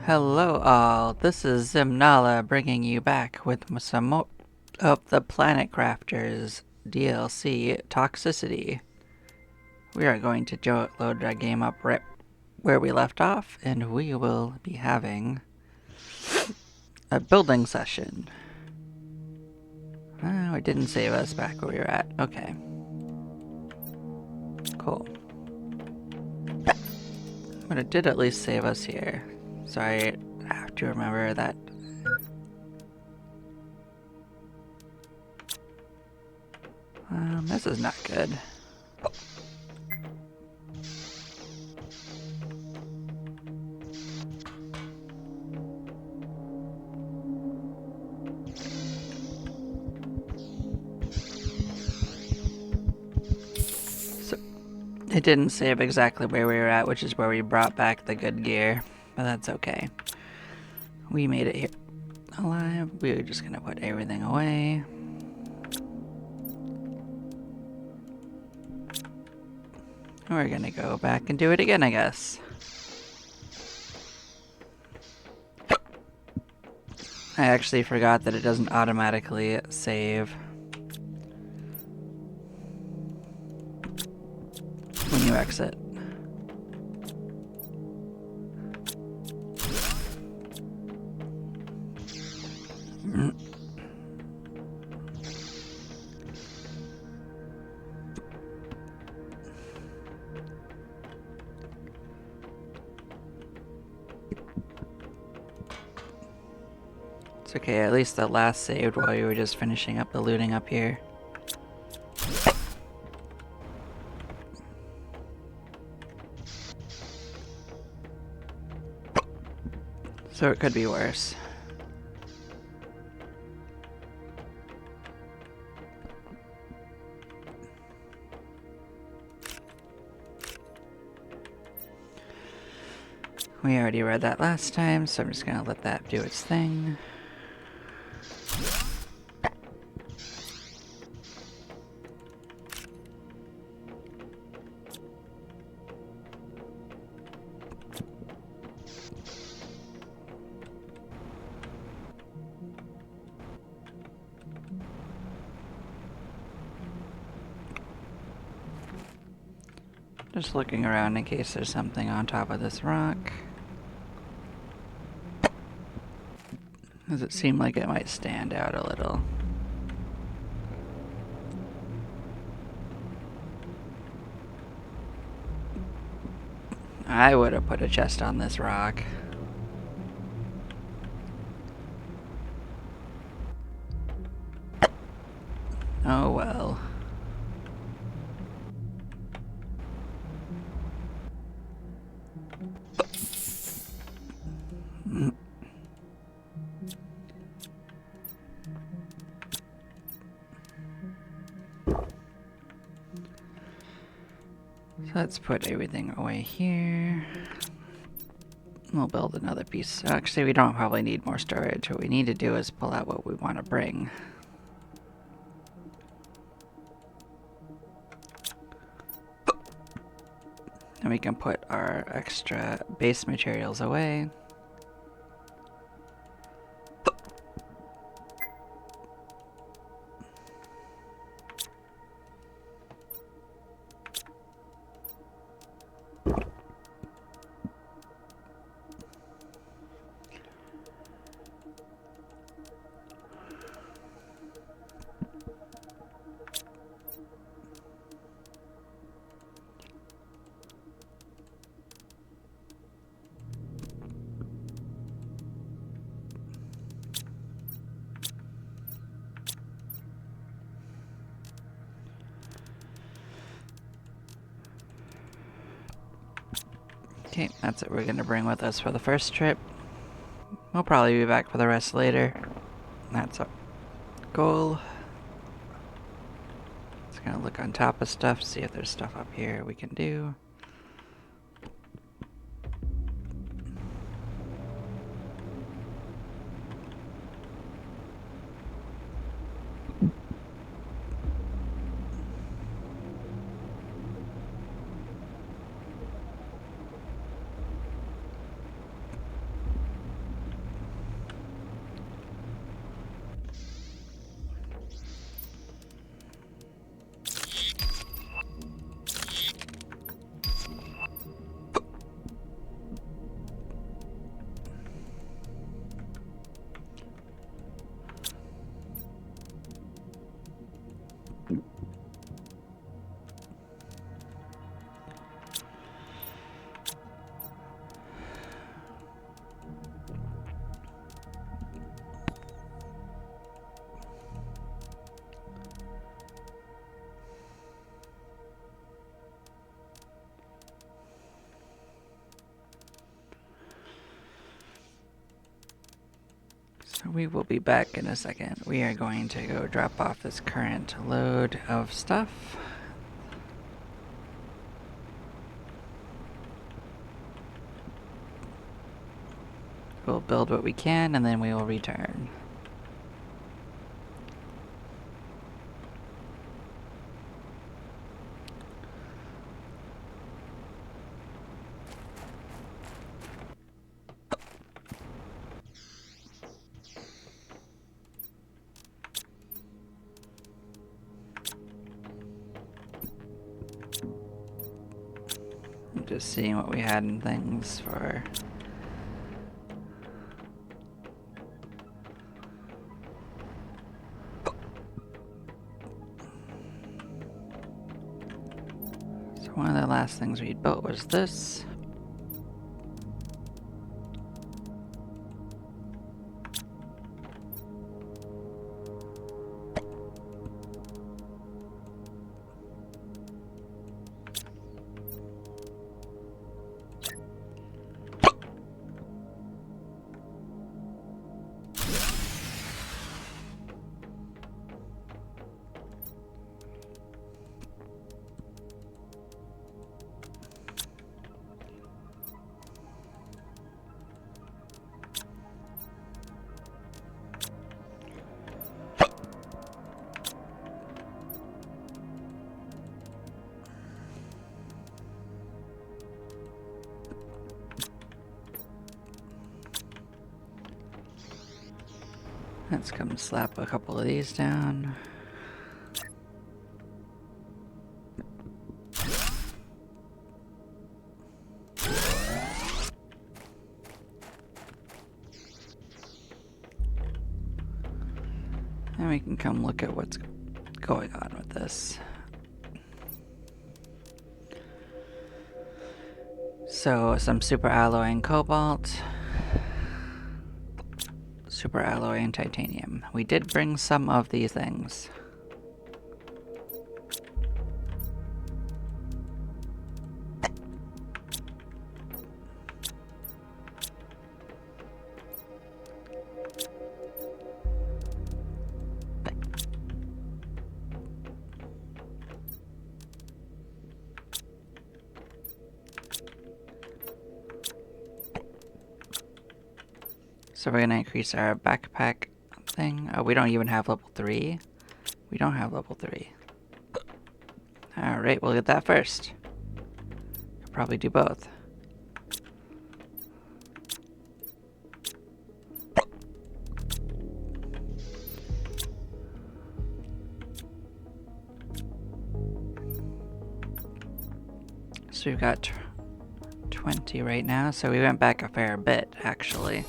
Hello all, this is Zimnala bringing you back with some more of the Planet Crafters DLC Toxicity. We are going to load our game up right where we left off, and we will be having a building session. Oh, it didn't save us back where we were at. Okay. Cool. But it did at least save us here. Sorry, I have to remember that. This is not good. It didn't save exactly where we were at, which is where we brought back the good gear, but that's okay. We made it here alive. We were just gonna put everything away. We're gonna go back and do it again, I guess. I actually forgot that it doesn't automatically save when you exit. It's okay, at least the last saved while you were just finishing up the looting up here. So it could be worse. We already read that last time, so I'm just gonna let that do its thing. Just looking around in case there's something on top of this rock. Does it seem like it might stand out a little? I would have put a chest on this rock. Oh well. So let's put everything away here. We'll build another piece. Actually, we don't probably need more storage. What we need to do is pull out what we want to bring. And we can put our extra base materials away. Okay, that's what we're gonna bring with us for the first trip. We'll probably be back for the rest later. That's our goal. Just gonna look on top of stuff, see if there's stuff up here we can do. So we will be back in a second. We are going to go drop off this current load of stuff. We'll build what we can and then we will return. Just seeing what we had in things for. So one of the last things we built was this. Let's come slap a couple of these down. And we can come look at what's going on with this. So some super alloy and cobalt. Super alloy and titanium. We did bring some of these things. So we're gonna increase our backpack thing. Oh, we don't even have level 3. We don't have level 3. Alright, we'll get that first. Could probably do both. So we've got 20 right now, so we went back a fair bit, actually.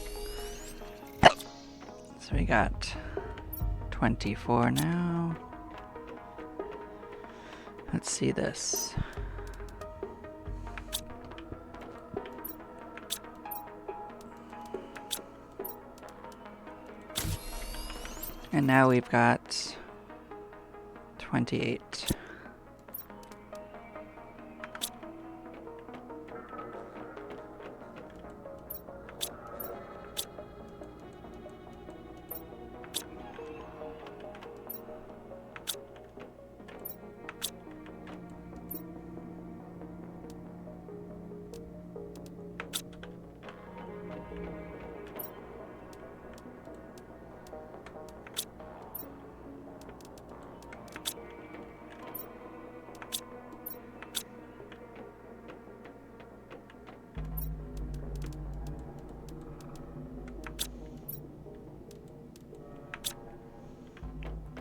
So we got 24 now. Let's see this. And now we've got 28.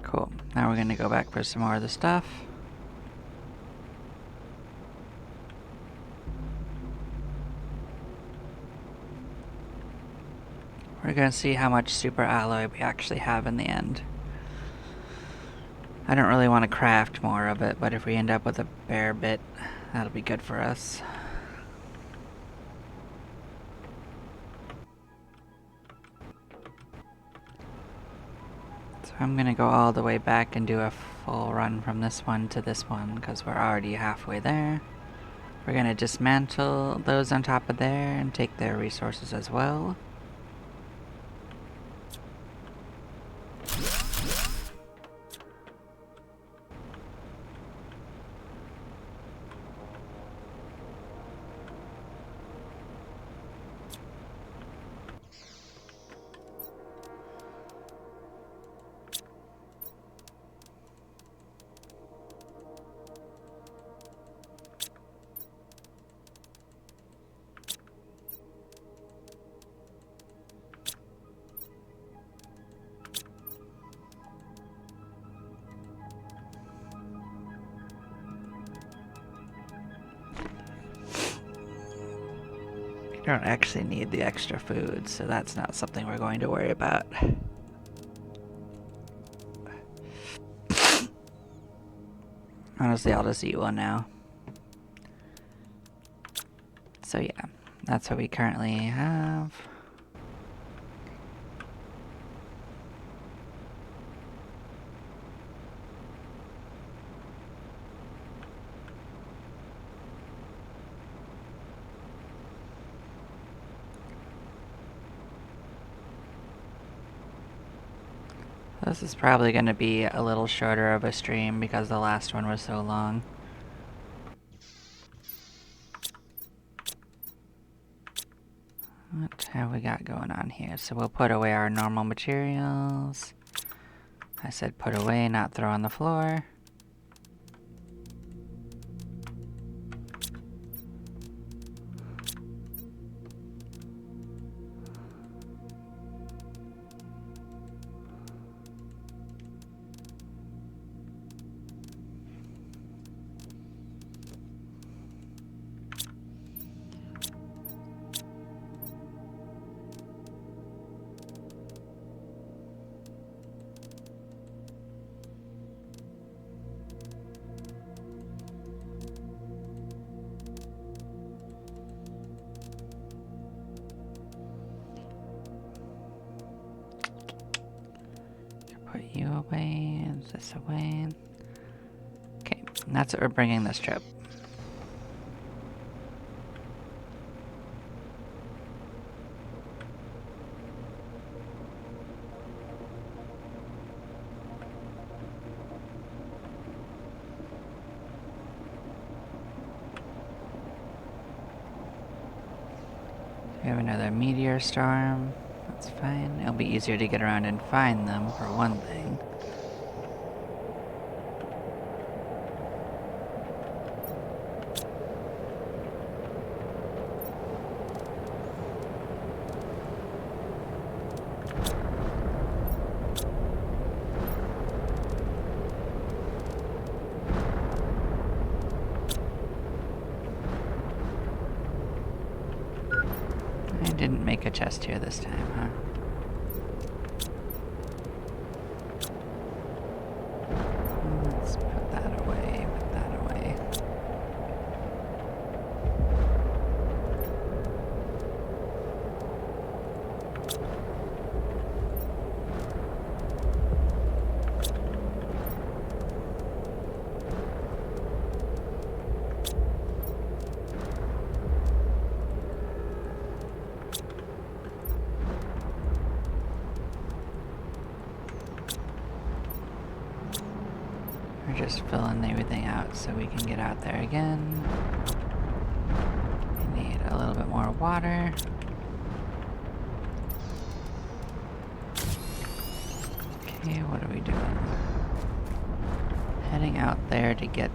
Cool. Now we're gonna go back for some more of the stuff. We're gonna see how much super alloy we actually have in the end. I don't really want to craft more of it, but if we end up with a bare bit, that'll be good for us. So I'm gonna go all the way back and do a full run from this one to this one, because we're already halfway there. We're gonna dismantle those on top of there and take their resources as well. We don't actually need the extra food, so that's not something we're going to worry about. Honestly, I'll just eat one now. So yeah, that's what we currently have. This is probably going to be a little shorter of a stream because the last one was so long. What have we got going on here? So we'll put away our normal materials. I said put away, not throw on the floor. Put you away, and this away. Okay, and that's what we're bringing this trip. We have another meteor storm. That's fine. It'll be easier to get around and find them, for one thing. I didn't make a chest here this time, huh? Let's put that away, put that away. We're just filling everything out so we can get out there again. We need a little bit more water. Okay, what are we doing? Heading out there to get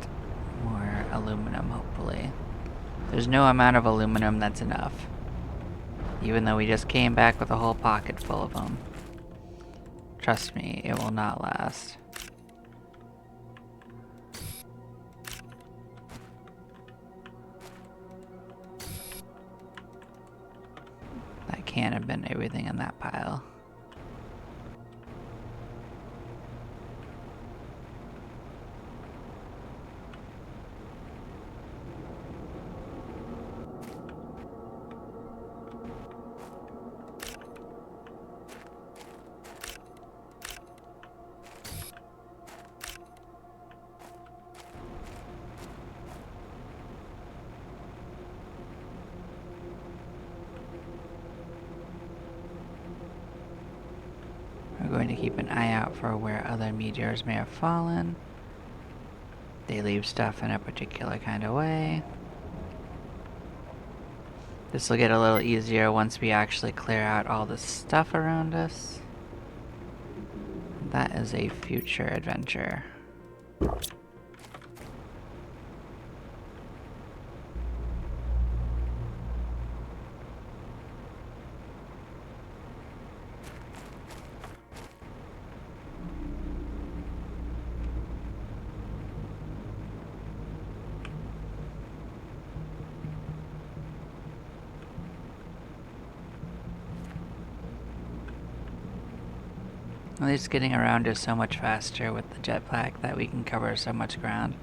more aluminum, hopefully. There's no amount of aluminum that's enough. Even though we just came back with a whole pocket full of them. Trust me, it will not last. That can't have been everything in that pile. We're going to keep an eye out for where other meteors may have fallen. They leave stuff in a particular kind of way. This will get a little easier once we actually clear out all the stuff around us. That is a future adventure. At least getting around is so much faster with the jetpack that we can cover so much ground.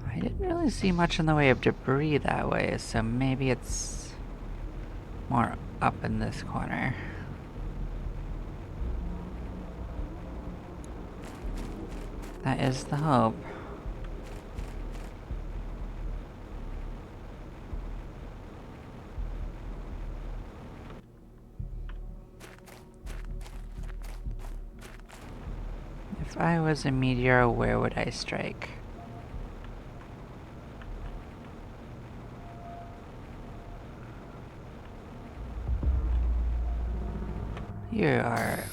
I didn't really see much in the way of debris that way, so maybe it's more up in this corner. That is the hope. If I was a meteor, where would I strike? You are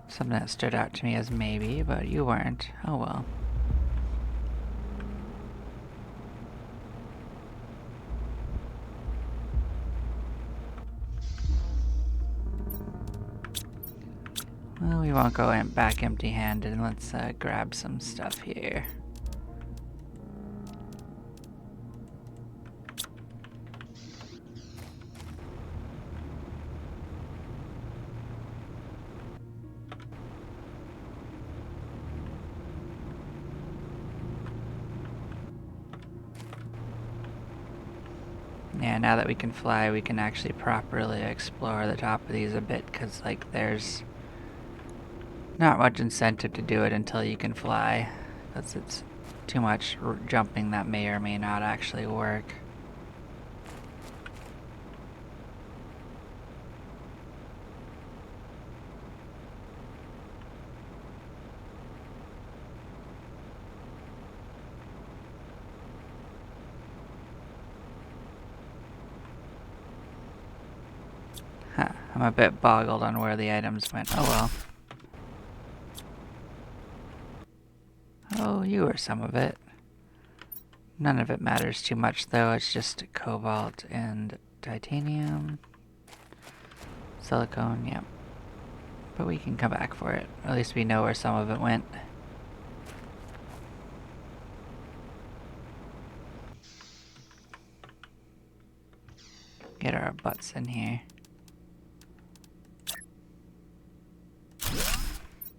something that stood out to me as maybe, but you weren't. Oh well. Well, we won't go back empty-handed. Let's grab some stuff here. Yeah, now that we can fly, we can actually properly explore the top of these a bit, because, like, there's not much incentive to do it until you can fly, because it's too much jumping that may or may not actually work. Huh, I'm a bit boggled on where the items went. Oh well. Oh, you were some of it. None of it matters too much though, it's just cobalt and titanium. Silicone, yeah. But we can come back for it. At least we know where some of it went. Get our butts in here.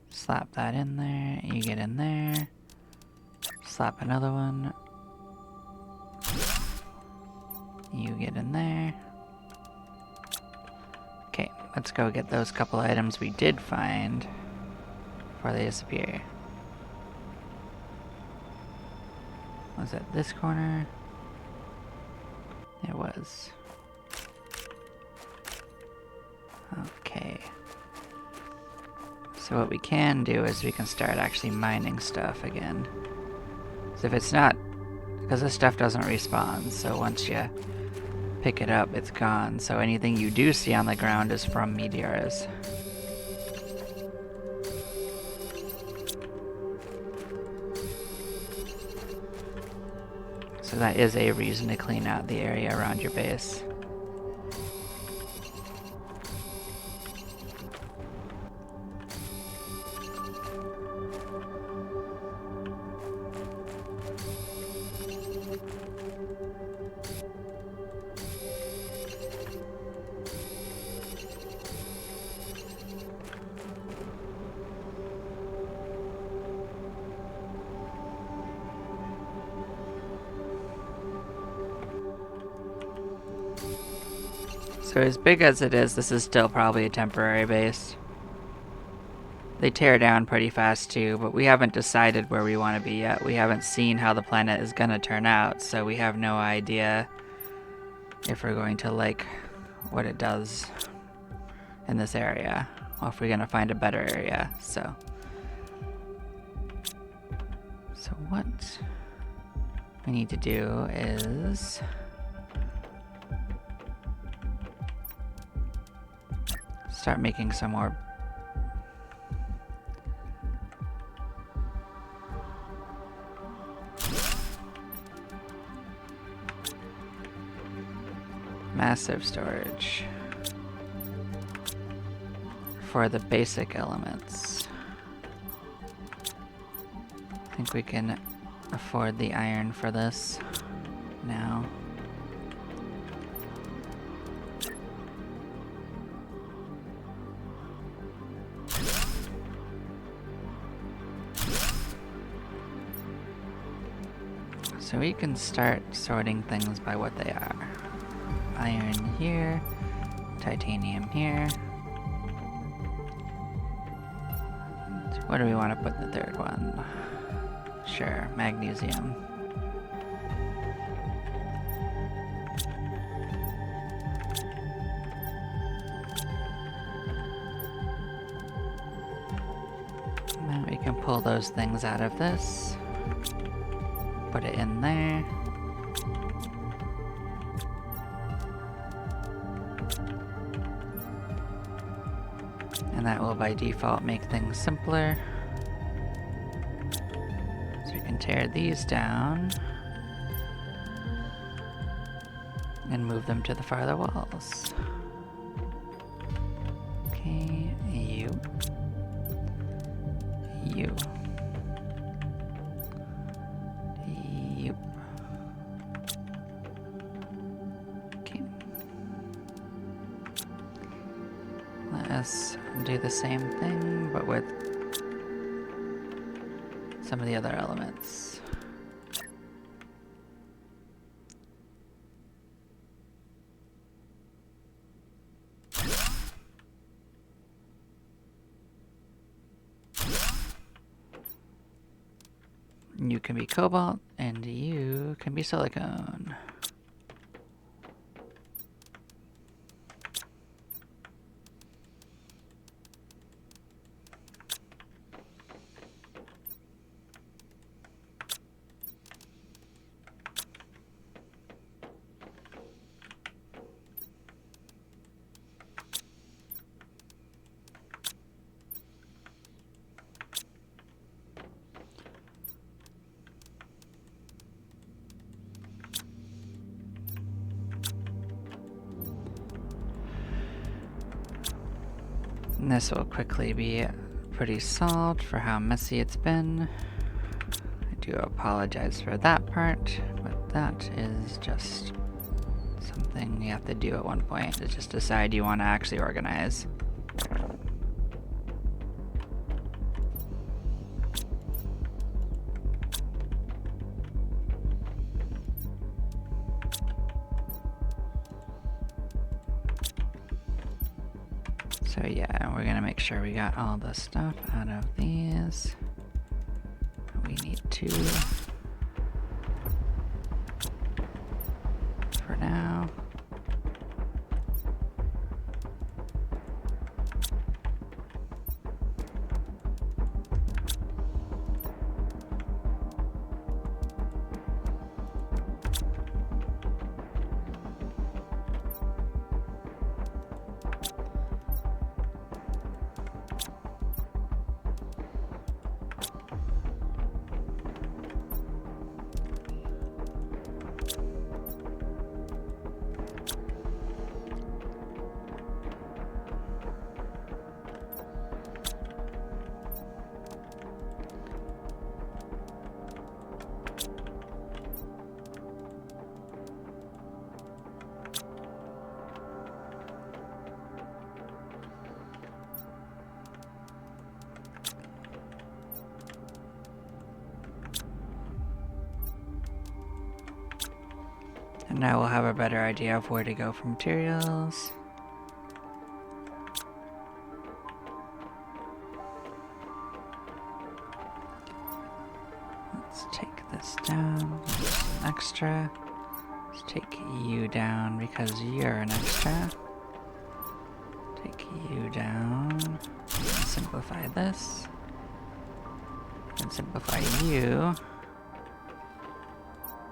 Slap that in there, you get in there. Slap another one. You get in there. Okay, let's go get those couple items we did find before they disappear. Was it this corner? It was. Okay. So what we can do is we can start actually mining stuff again. So if it's not, because this stuff doesn't respawn, so once you pick it up, it's gone. So anything you do see on the ground is from meteors. So that is a reason to clean out the area around your base. So as big as it is, this is still probably a temporary base. They tear down pretty fast too, but we haven't decided where we want to be yet. We haven't seen how the planet is gonna turn out, so we have no idea if we're going to like what it does in this area, or if we're gonna find a better area, so what we need to do is start making some more massive storage for the basic elements. I think we can afford the iron for this now. So we can start sorting things by what they are. Iron here, titanium here. What do we want to put in the third one? Sure, magnesium. And then we can pull those things out of this. Put it in there. And that will by default make things simpler. So we can tear these down and move them to the farther walls. Okay, you. You. You. Okay. Let us do the same thing, but with some of the other elements. You can be cobalt, and you can be silicone. And this will quickly be pretty solved for how messy it's been. I do apologize for that part, but that is just something you have to do at one point, to just decide you want to actually organize. So yeah, we're gonna make sure we got all the stuff out of these. We need 2 for now. And now we'll have a better idea of where to go for materials. Let's take this down. There's an extra. Let's take you down because you're an extra. Take you down. And simplify this. And simplify you.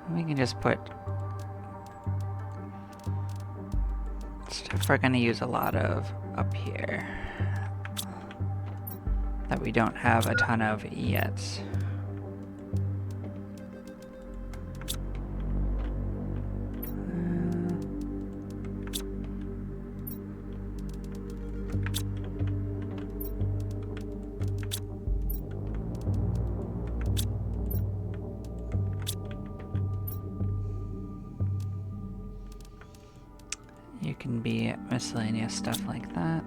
And we can just put stuff we're going to use a lot of up here that we don't have a ton of yet. You can be miscellaneous stuff like that.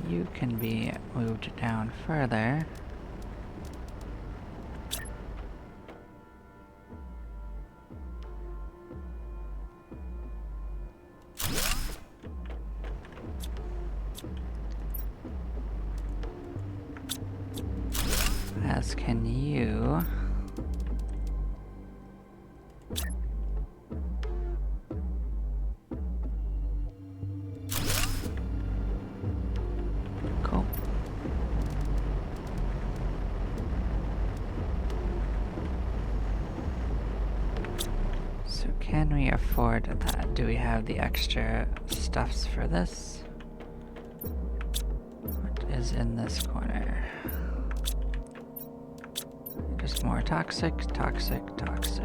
You can be moved down further. Can we afford that? Do we have the extra stuffs for this? What is in this corner? Just more toxic, toxic, toxic.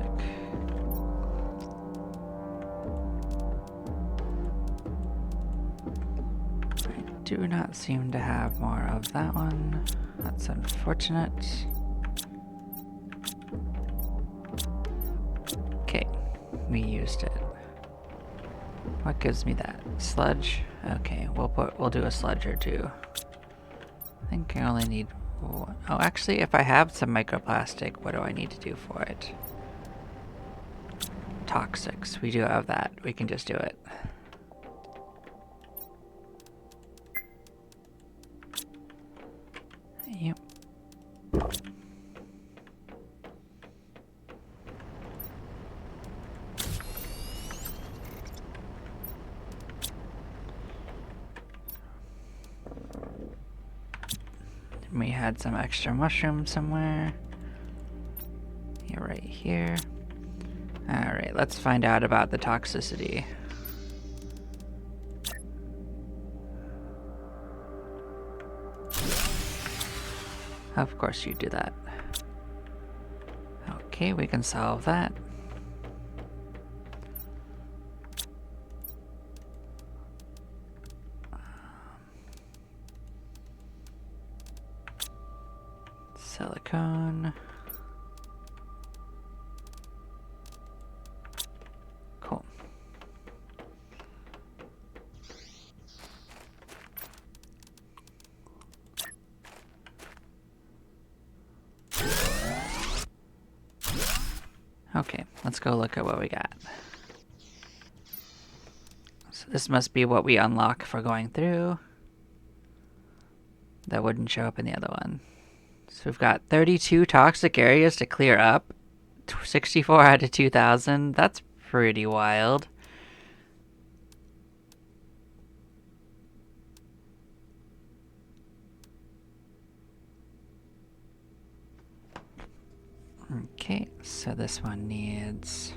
I do not seem to have more of that one. That's unfortunate. Okay, we used it. What gives me that? Sludge? Okay, we'll do a sludge or two. I think I only need one. Oh, actually, if I have some microplastic, what do I need to do for it? Toxics. We do have that. We can just do it. Yep. We had some extra mushrooms somewhere. Yeah, right here. Alright, let's find out about the toxicity. Of course you do that. Okay, we can solve that. Silicone. Cool. Okay, let's go look at what we got. So this must be what we unlock for going through. That wouldn't show up in the other one. So we've got 32 toxic areas to clear up. 64 out of 2,000. That's pretty wild. Okay, so this one needs...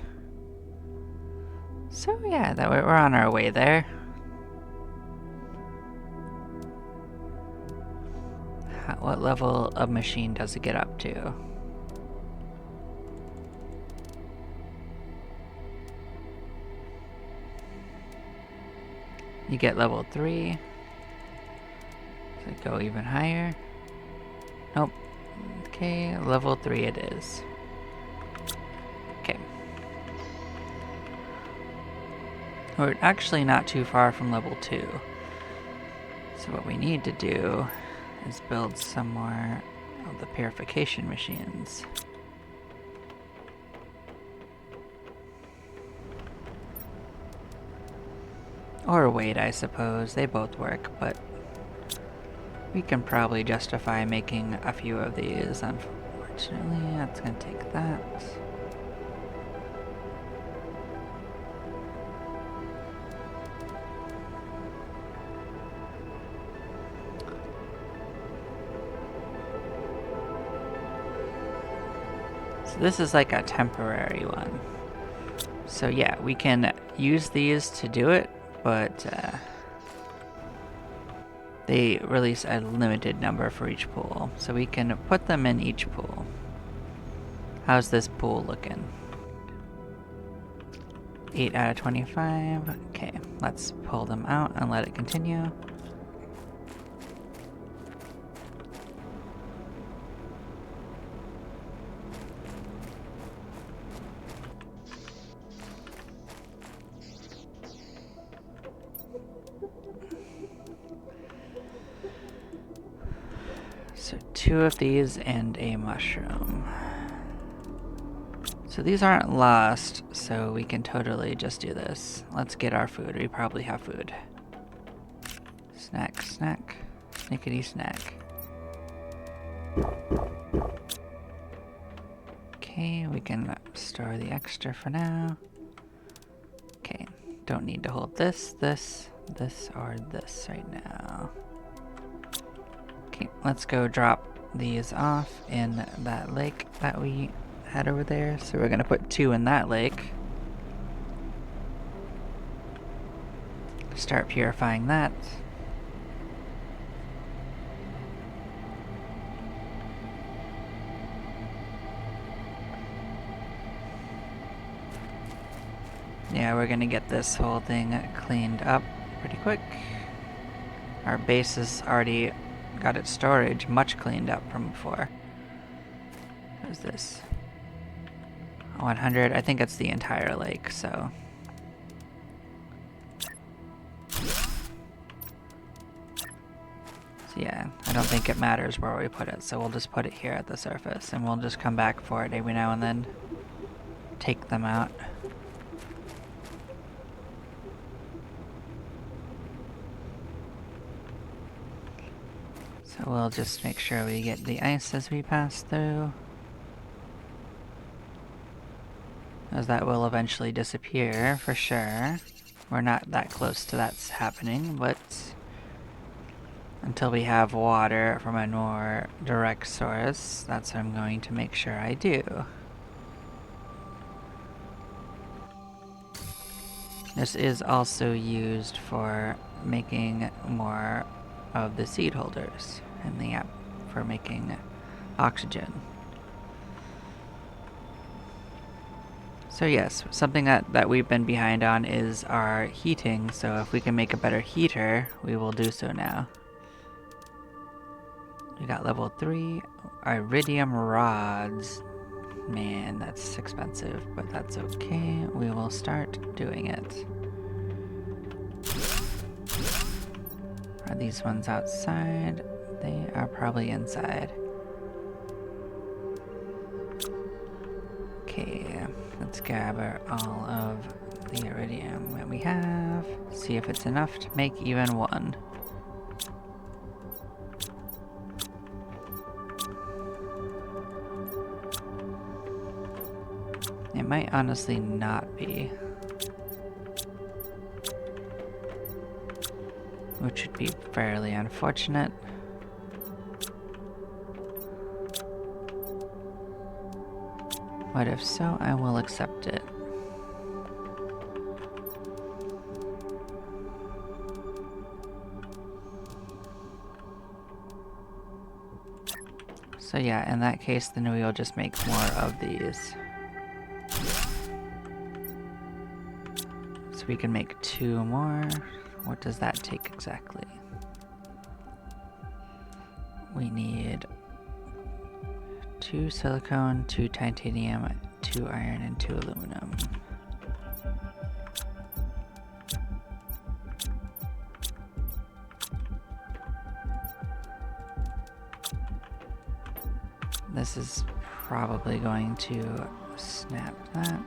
So yeah, that we're on our way there. What level of machine does it get up to? You get level 3. Does it go even higher? Nope. Okay, level 3 it is. Okay. We're actually not too far from level 2. So what we need to do is build some more of the purification machines. Or wait, I suppose. They both work, but we can probably justify making a few of these. Unfortunately, that's gonna take that. So this is like a temporary one. So yeah, we can use these to do it, but they release a limited number for each pool. So we can put them in each pool. How's this pool looking? 8 out of 25. Okay, let's pull them out and let it continue. So 2 of these and a mushroom. So these aren't lost, so we can totally just do this. Let's get our food. We probably have food. Snack, snack. Snickety snack. Okay, we can store the extra for now. Okay, don't need to hold this, this, this, or this right now. Okay, let's go drop these off in that lake that we had over there. So we're gonna put 2 in that lake. start purifying that. Yeah, we're gonna get this whole thing cleaned up pretty quick. Our base has already got its storage much cleaned up from before. What is this? 100, I think it's the entire lake, so. So yeah, I don't think it matters where we put it, so we'll just put it here at the surface, and we'll just come back for it every now and then. Take them out. So we'll just make sure we get the ice as we pass through, as that will eventually disappear for sure. We're not that close to that's happening, but until we have water from a more direct source, that's what I'm going to make sure I do. This is also used for making more of the seed holders in the app for making oxygen. So yes, something that we've been behind on is our heating, so if we can make a better heater, we will do so now. We got level 3 iridium rods. Man, that's expensive, but that's okay. We will start doing it. Are these ones outside? They are probably inside. Okay, let's gather all of the iridium that we have. See if it's enough to make even one. It might honestly not be. Which would be fairly unfortunate. But if so, I will accept it. So yeah, in that case, then we will just make more of these. So we can make 2 more. What does that take exactly? We need 2 silicone, 2 titanium, 2 iron, and 2 aluminum. This is probably going to snap that.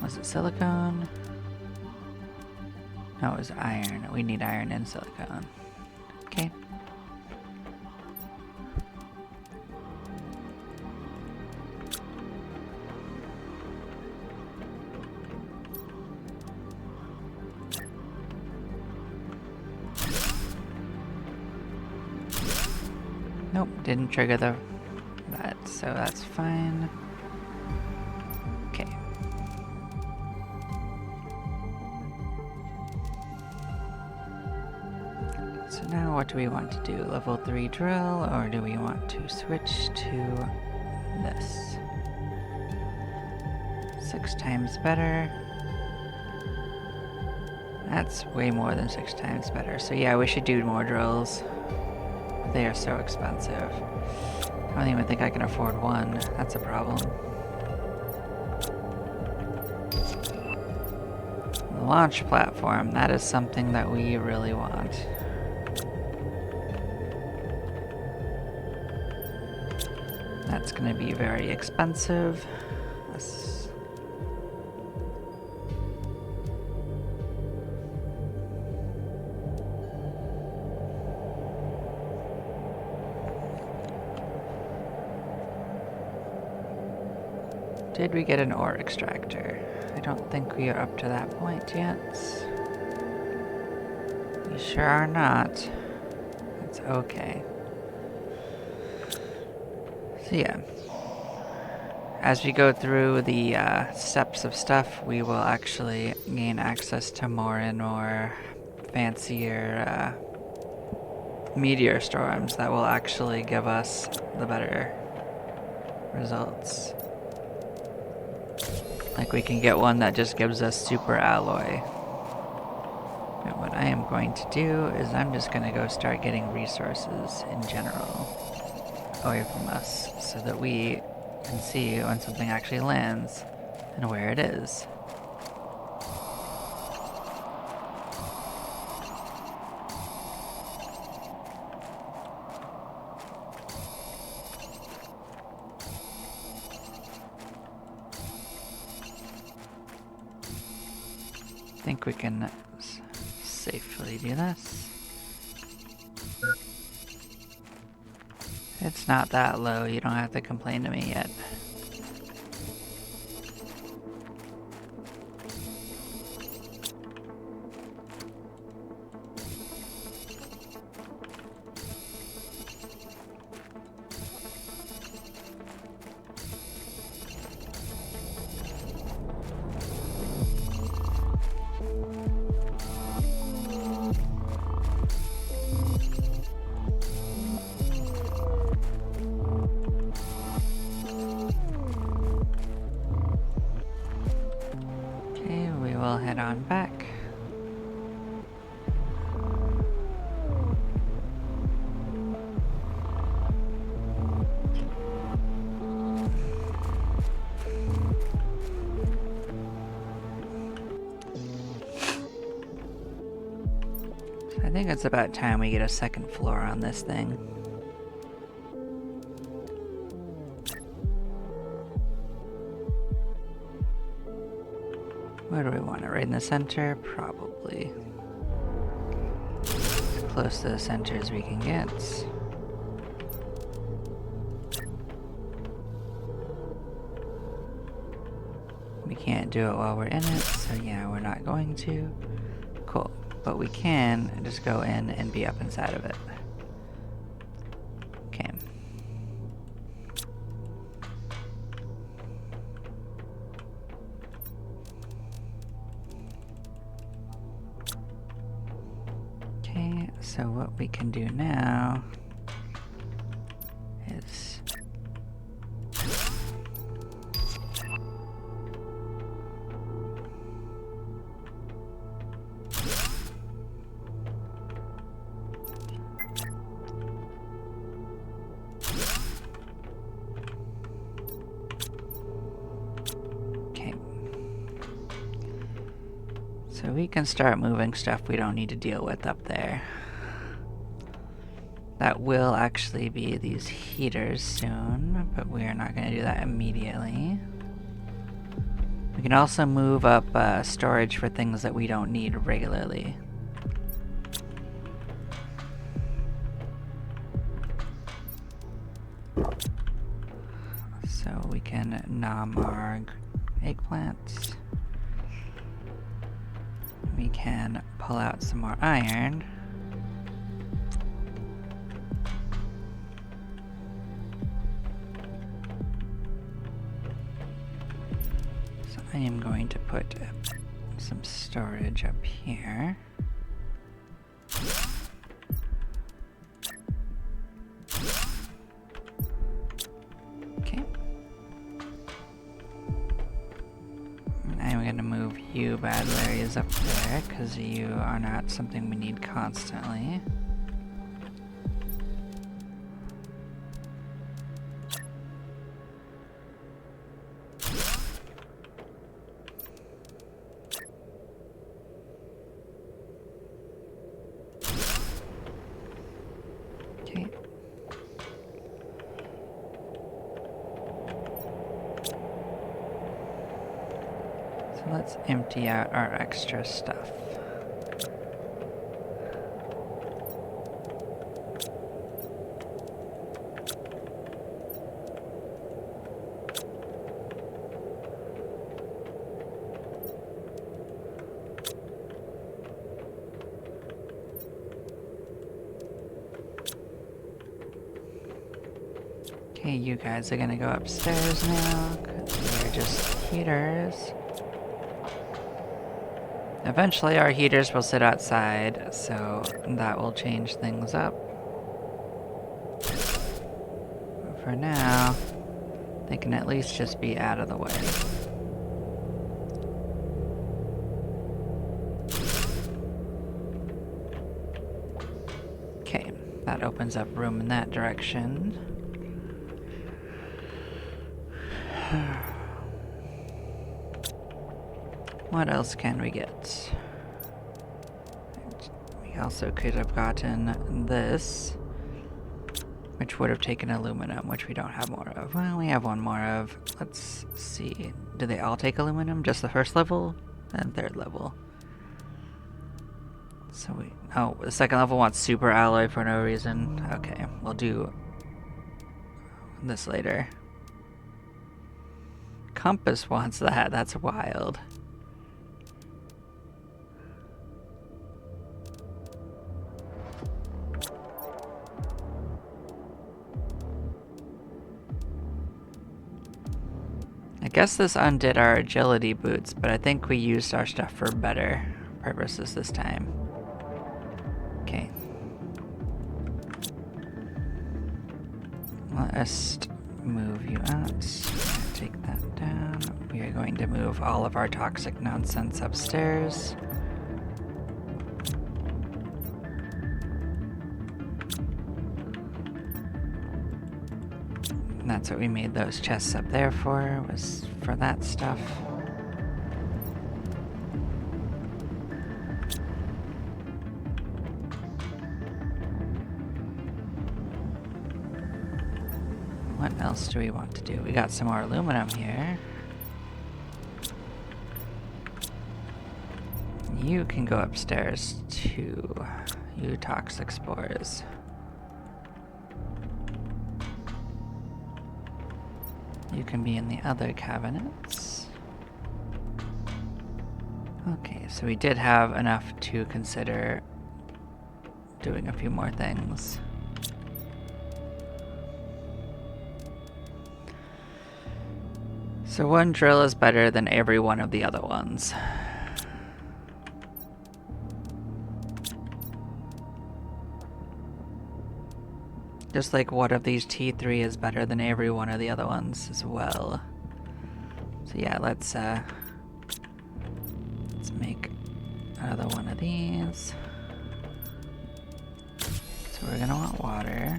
Was it silicone? No, it was iron. We need iron and silicone. Okay. Nope, didn't trigger that, so that's fine. Okay. So now what do we want to do? Level 3 drill, or do we want to switch to this? 6 times better. That's way more than 6 times better. So yeah, we should do more drills. They are so expensive. I don't even think I can afford one. That's a problem. The launch platform, that is something that we really want. That's going to be very expensive. Did we get an ore extractor? I don't think we are up to that point yet. We sure are not. That's okay. So yeah. As we go through the steps of stuff, we will actually gain access to more and more fancier meteor storms that will actually give us the better results. Like we can get one that just gives us super alloy. But what I am going to do is I'm just going to go start getting resources in general away from us so that we can see when something actually lands and where it is. I think we can safely do this. It's not that low, you don't have to complain to me yet. Okay, we will head on back. So I think it's about time we get a second floor on this thing. Where do we want it? Right in the center? Probably. As close to the center as we can get. We can't do it while we're in it, so yeah, we're not going to. Cool. But we can just go in and be up inside of it. Okay. Okay, so what we can do now is so we can start moving stuff we don't need to deal with up there. That will actually be these heaters soon, but we are not going to do that immediately. We can also move up storage for things that we don't need regularly. So we can nom our eggplants. We can pull out some more iron. So I am going to put some storage up here. Okay. I'm going to move you battle areas up there because you are not something we need constantly. Okay. So let's empty out our extra stuff. Okay, you guys are gonna go upstairs now, because they're just heaters. Eventually our heaters will sit outside, so that will change things up. But for now, they can at least just be out of the way. Okay, that opens up room in that direction. What else can we get? We also could have gotten this, which would have taken aluminum, which we don't have more of. Well, we have one more of. Let's see. Do they all take aluminum? Just the first level and third level. So we... Oh, the second level wants super alloy for no reason. Okay, we'll do this later. Compass wants that. That's wild. I guess this undid our agility boots, but I think we used our stuff for better purposes this time. Okay. Let us move you out. Take that down. We are going to move all of our toxic nonsense upstairs. And that's what we made those chests up there for, was for that stuff. What else do we want to do? We got some more aluminum here. You can go upstairs too, you toxic spores. You can be in the other cabinets. Okay, so we did have enough to consider doing a few more things. So one drill is better than every one of the other ones. Just like one of these T3 is better than every one of the other ones as well. So yeah, let's make another one of these. So we're gonna want water.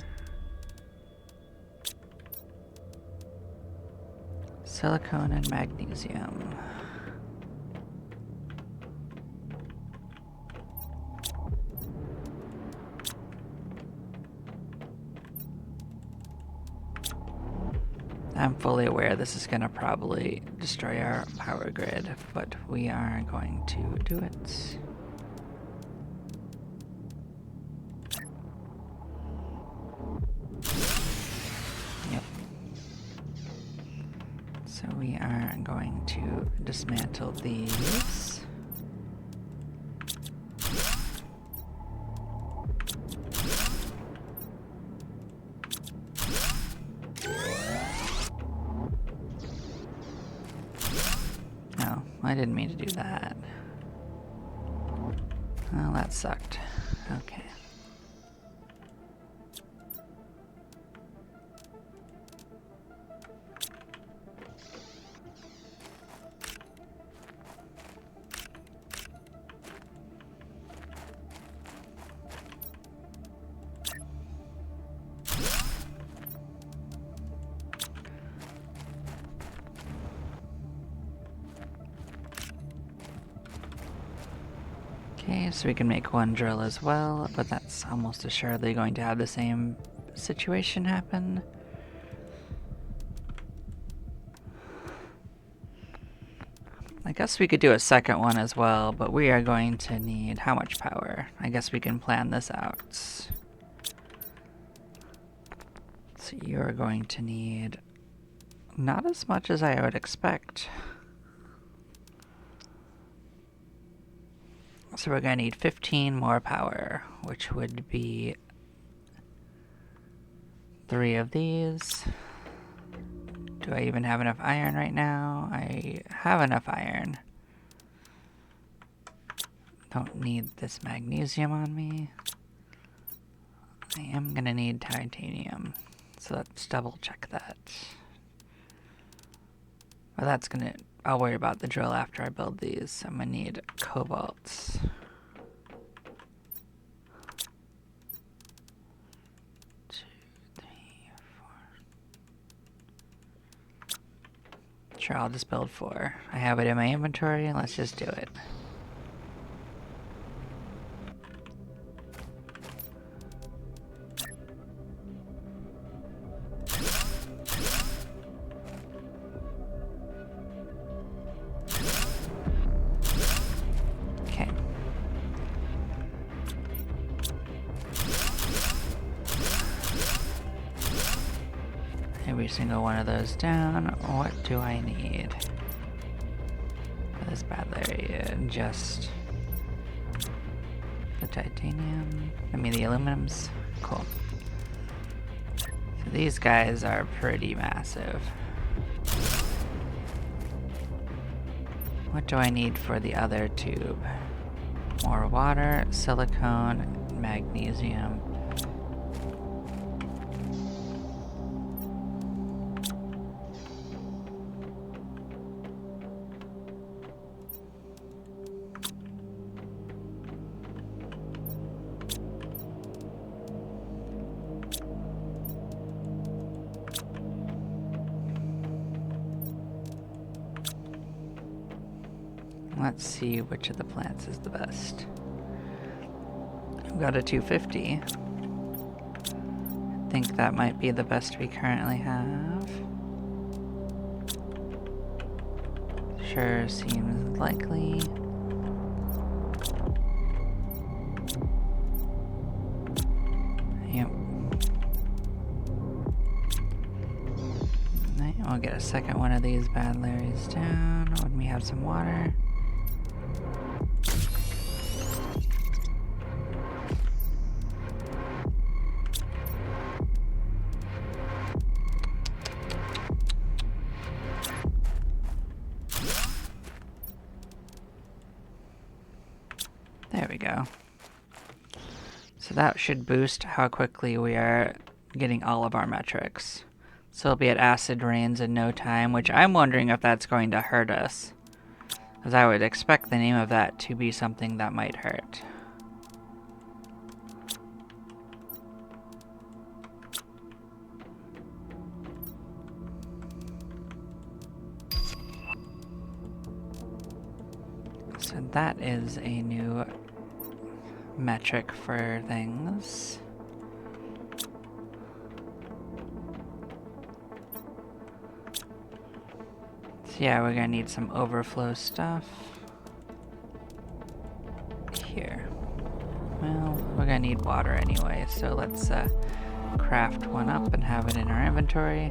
Silicone and magnesium. I'm fully aware this is going to probably destroy our power grid, but we are going to do it. Yep. So we are going to dismantle these. I didn't mean to do that. Well, that sucked. Okay. Okay, so we can make one drill as well, but that's almost assuredly going to have the same situation happen. I guess we could do a second one as well, but we are going to need how much power? I guess we can plan this out. So you're going to need not as much as I would expect. So we're going to need 15 more power, which would be 3 of these. Do I even have enough iron right now? I have enough iron. Don't need this magnesium on me. I am gonna need titanium, so let's double check that. Well, that's gonna... I'll worry about the drill after I build these. I'm gonna need cobalt. Sure, I'll just build 4. I have it in my inventory, let's just do it. Okay. Every single one of those down. What do I need? For this bad area, just the titanium. I mean the aluminums. Cool. So these guys are pretty massive. What do I need for the other tube? More water, silicone, magnesium. Let's see which of the plants is the best. We've got a 250. I think that might be the best we currently have. Sure seems likely. Yep. Right, we'll get a second one of these bad Larrys down when we have some water. There we go. So that should boost how quickly we are getting all of our metrics. So we'll be at acid rains in no time, which I'm wondering if that's going to hurt us. Because I would expect the name of that to be something that might hurt. So that is a new metric for things. So yeah, we're gonna need some overflow stuff. Here. Well, we're gonna need water anyway, so let's craft one up and have it in our inventory.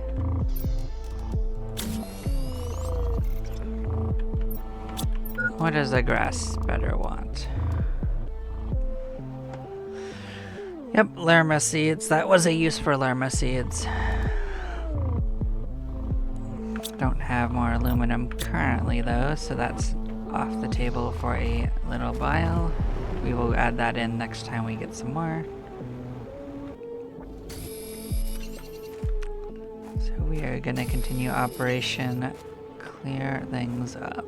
What does the grass better want? Yep, lerma seeds. That was a use for lerma seeds. Don't have more aluminum currently though, so that's off the table for a little while. We will add that in next time we get some more. So we are gonna continue Operation Clear Things Up.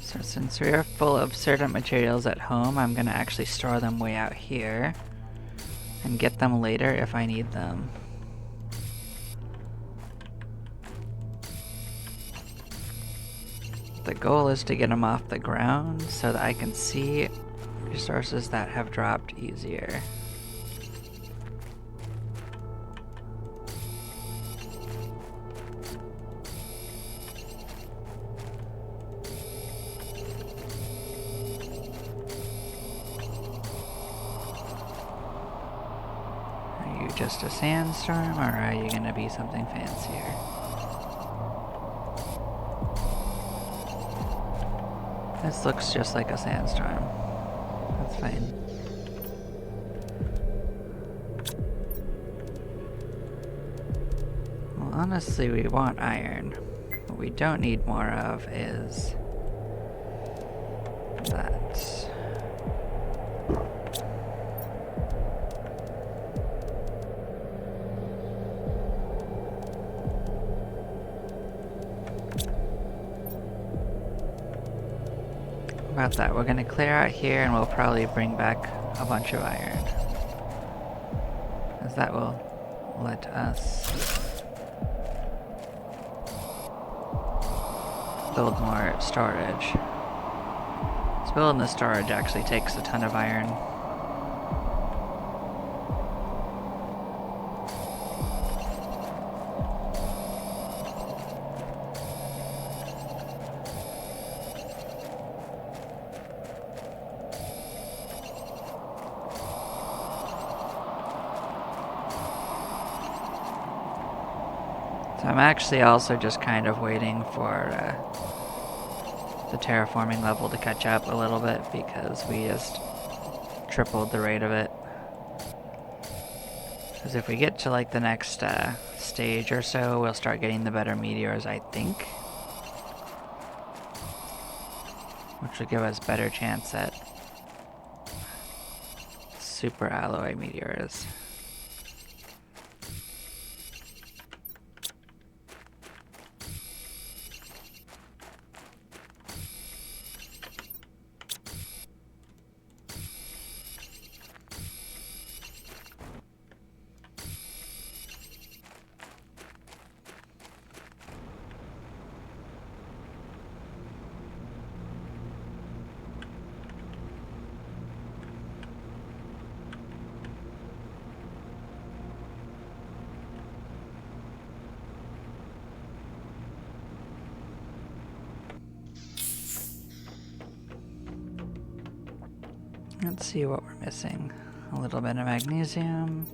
So since we are full of certain materials at home, I'm gonna actually store them way out here and get them later if I need them. The goal is to get them off the ground so that I can see resources that have dropped easier. you just a sandstorm, or are you gonna be something fancier? This looks just like a sandstorm. That's fine. Well, honestly, we want iron. What we don't need more of is that. About that, we're gonna clear out here and we'll probably bring back a bunch of iron, as that will let us build more storage. So building the storage actually takes a ton of iron. So I'm actually also just kind of waiting for the terraforming level to catch up a little bit, because we just tripled the rate of it. Because if we get to like the next stage or so, we'll start getting the better meteors, I think. Which will give us better chance at super alloy meteors. Let's see what we're missing. A little bit of magnesium.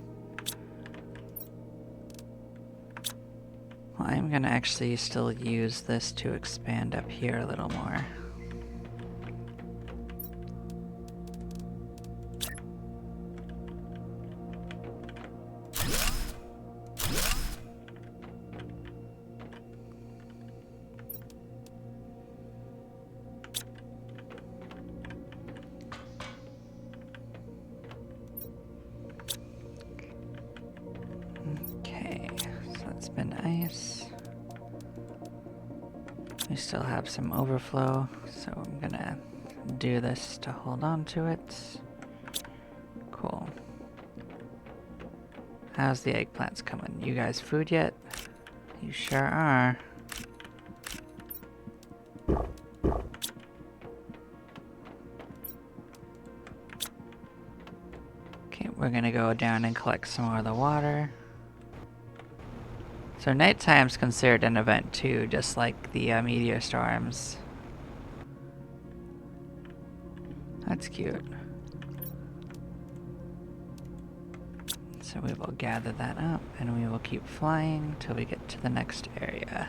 Well, I'm gonna actually still use this to expand up here a little more. We still have some overflow, so I'm gonna do this to hold on to it. Cool. How's the eggplants coming? You guys food yet? You sure are. Okay, we're gonna go down and collect some more of the water. So nighttime's considered an event too, just like the meteor storms. That's cute. So we will gather that up and we will keep flying till we get to the next area.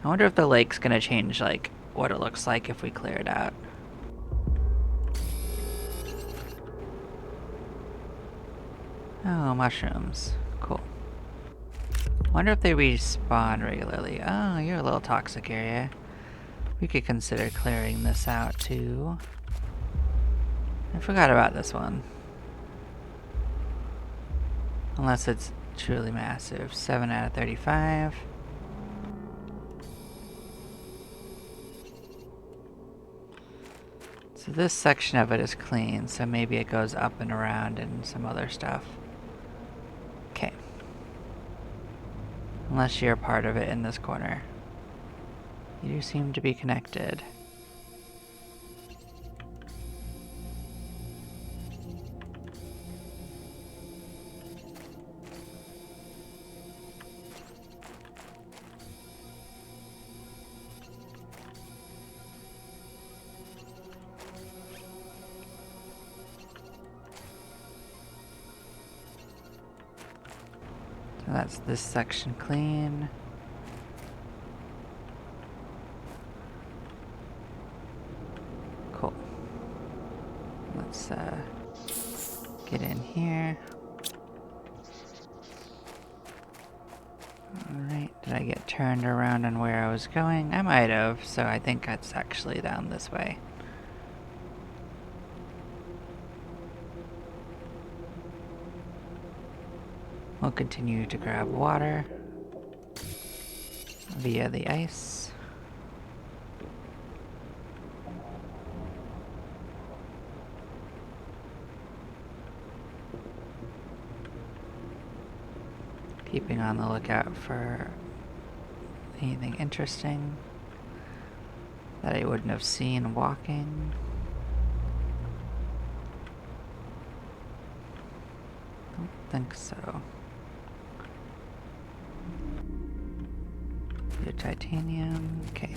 I wonder if the lake's gonna change like what it looks like if we clear it out. Oh, mushrooms. Cool. Wonder if they respawn regularly. Oh, you're a little toxic area. We could consider clearing this out too. I forgot about this one. Unless it's truly massive. 7 out of 35. So this section of it is clean, so maybe it goes up and around and some other stuff. Okay. Unless you're part of it in this corner. You do seem to be connected. So that's this section clean. Cool. Let's get in here. Alright, did I get turned around on where I was going? I might have, so I think it's actually down this way. We'll continue to grab water via the ice. Keeping on the lookout for anything interesting that I wouldn't have seen walking. Don't think so. Your titanium, okay.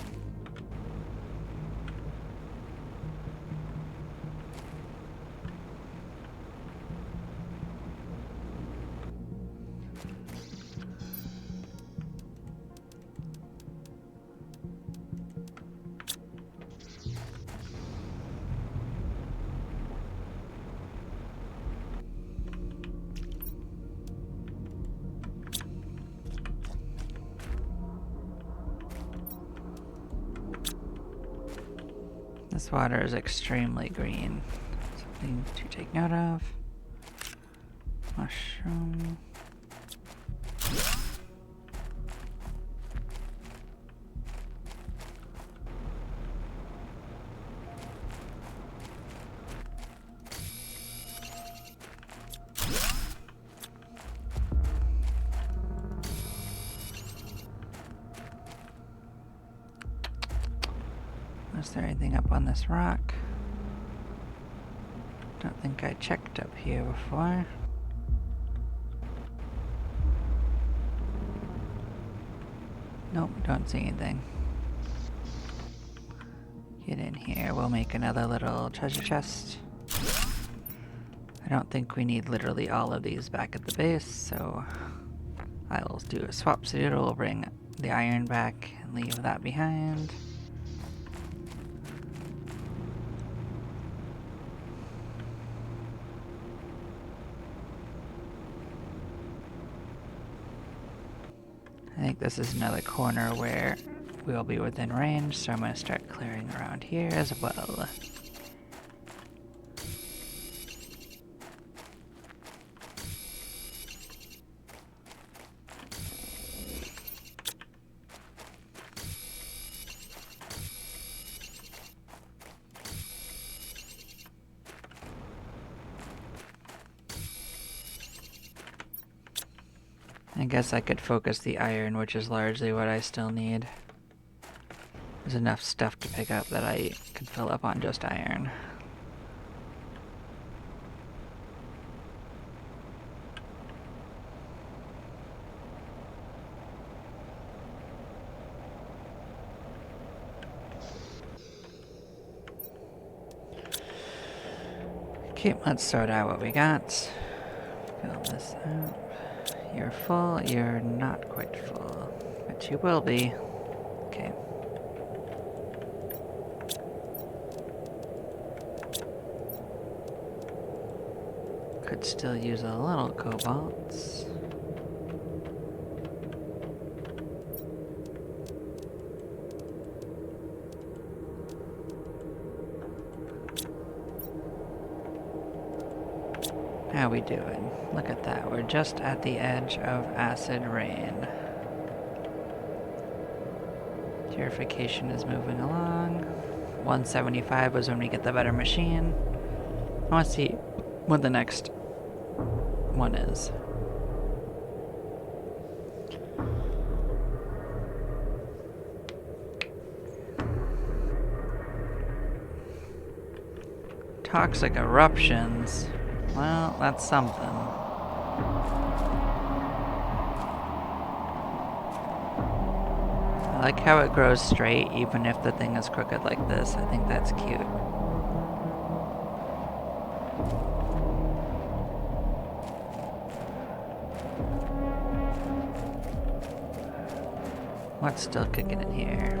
This water is extremely green. Something to take note of. Mushroom. Is there anything up on this rock? Don't think I checked up here before. Nope, don't see anything. Get in here, we'll make another little treasure chest. I don't think we need literally all of these back at the base, so I'll do a swap suit. We'll bring the iron back and leave that behind. I think this is another corner where we'll be within range, so I'm going to start clearing around here as well. I guess I could focus the iron, which is largely what I still need. There's enough stuff to pick up that I could fill up on just iron. Okay, let's sort out what we got. Fill this out. You're full, you're not quite full, but you will be. Okay. Could still use a little cobalt. How we doing? Look at that, we're just at the edge of acid rain. Purification is moving along. 175 was when we get the better machine. I want to see what the next one is. Toxic eruptions. Well, that's something. I like how it grows straight even if the thing is crooked like this. I think that's cute. What's still cooking in here?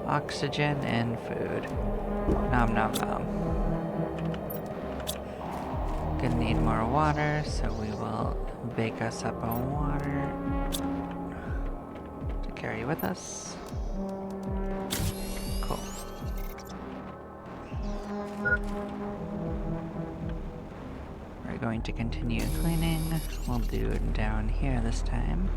Oxygen and food. Nom nom nom. Gonna need more water, so we will bake us up on water to carry with us. Cool. We're going to continue cleaning. We'll do it down here this time.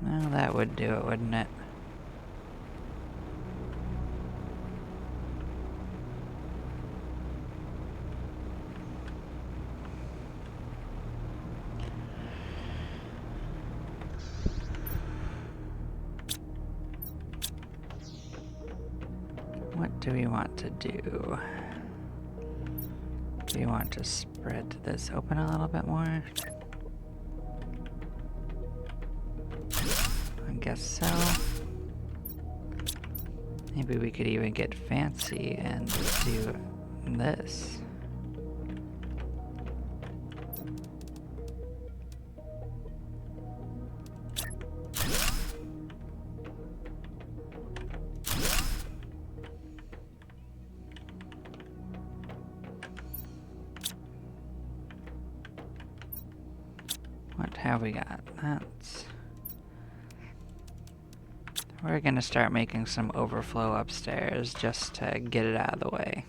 Well, that would do it, wouldn't it? What do we want to do? Do we want to spread this open a little bit more? I guess so. Maybe we could even get fancy and do this. What have we got? That's... We're gonna start making some overflow upstairs just to get it out of the way.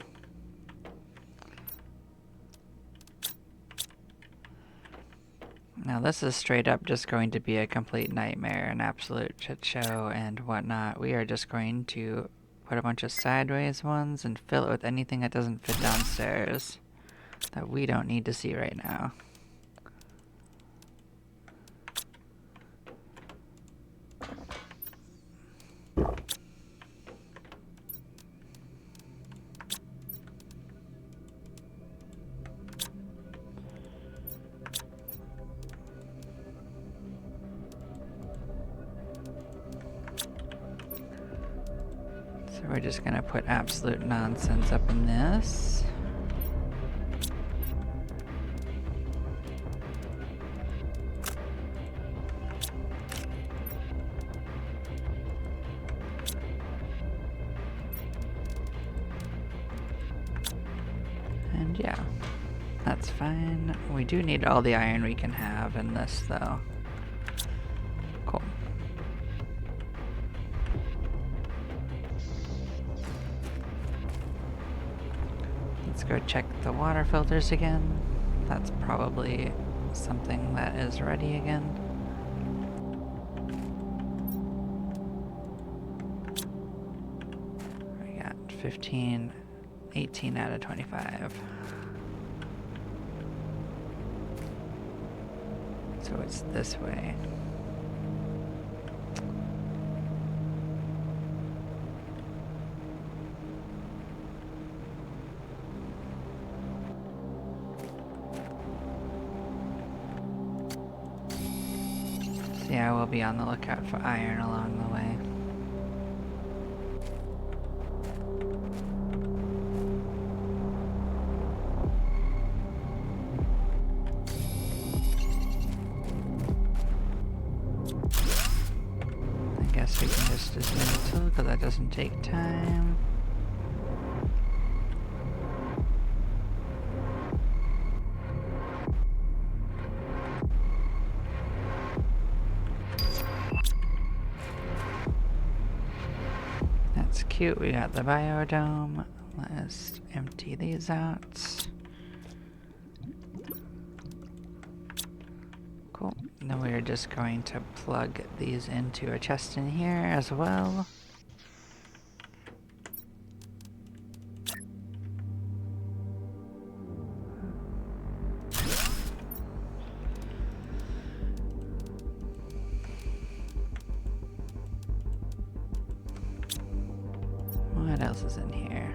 Now this is straight up just going to be a complete nightmare, an absolute shit show and whatnot. We are just going to put a bunch of sideways ones and fill it with anything that doesn't fit downstairs that we don't need to see right now. So we're just gonna put absolute nonsense up in this. And yeah, that's fine. We do need all the iron we can have in this though. Cool. Let's go check the water filters again. That's probably something that is ready again. We got 15, 18 out of 25. So it's this way. So yeah, we'll be on the lookout for iron along the way. I guess we can just dismantle because that doesn't take time. That's cute. We got the biodome. Let's empty these out. Cool. Then we're just going to plug these into a chest in here as well. else is in here?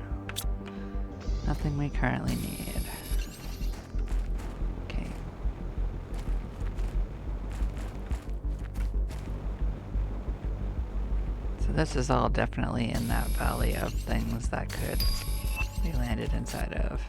Nothing we currently need. Okay. So this is all definitely in that valley of things that could be landed inside of.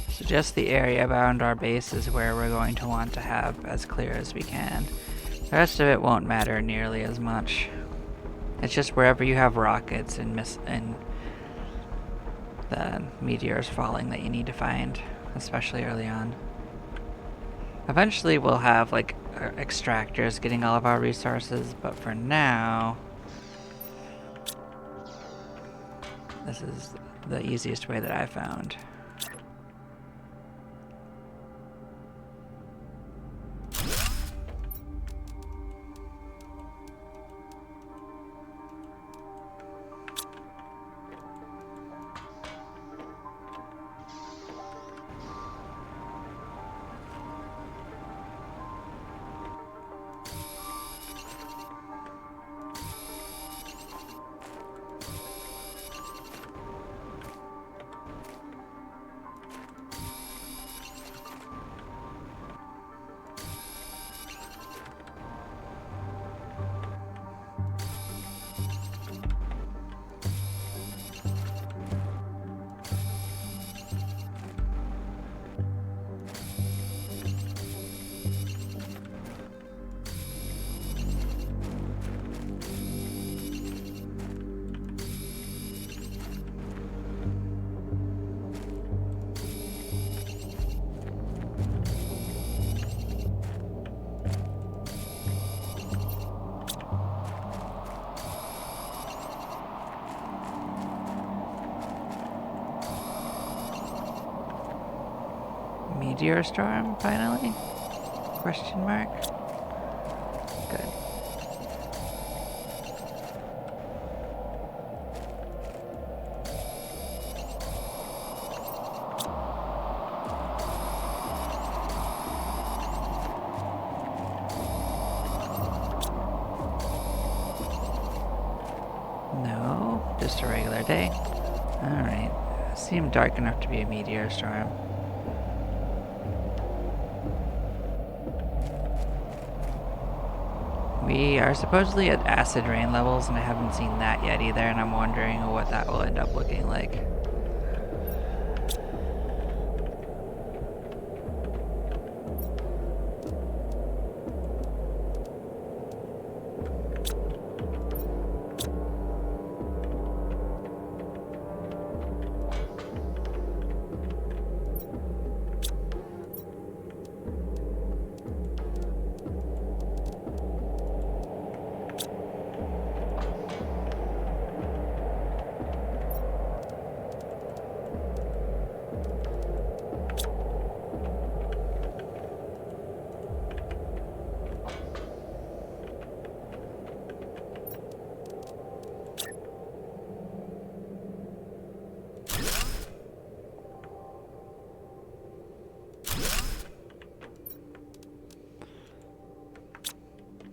So just the area around our base is where we're going to want to have as clear as we can. The rest of it won't matter nearly as much. It's just wherever you have rockets and the meteors falling that you need to find, especially early on. Eventually we'll have like extractors getting all of our resources, but for now, this is the easiest way that I found. Meteor storm, finally? Question mark? Good. No, just a regular day. Alright. Seemed dark enough to be a meteor storm. We are supposedly at acid rain levels, and I haven't seen that yet either, and I'm wondering what that will end up looking like.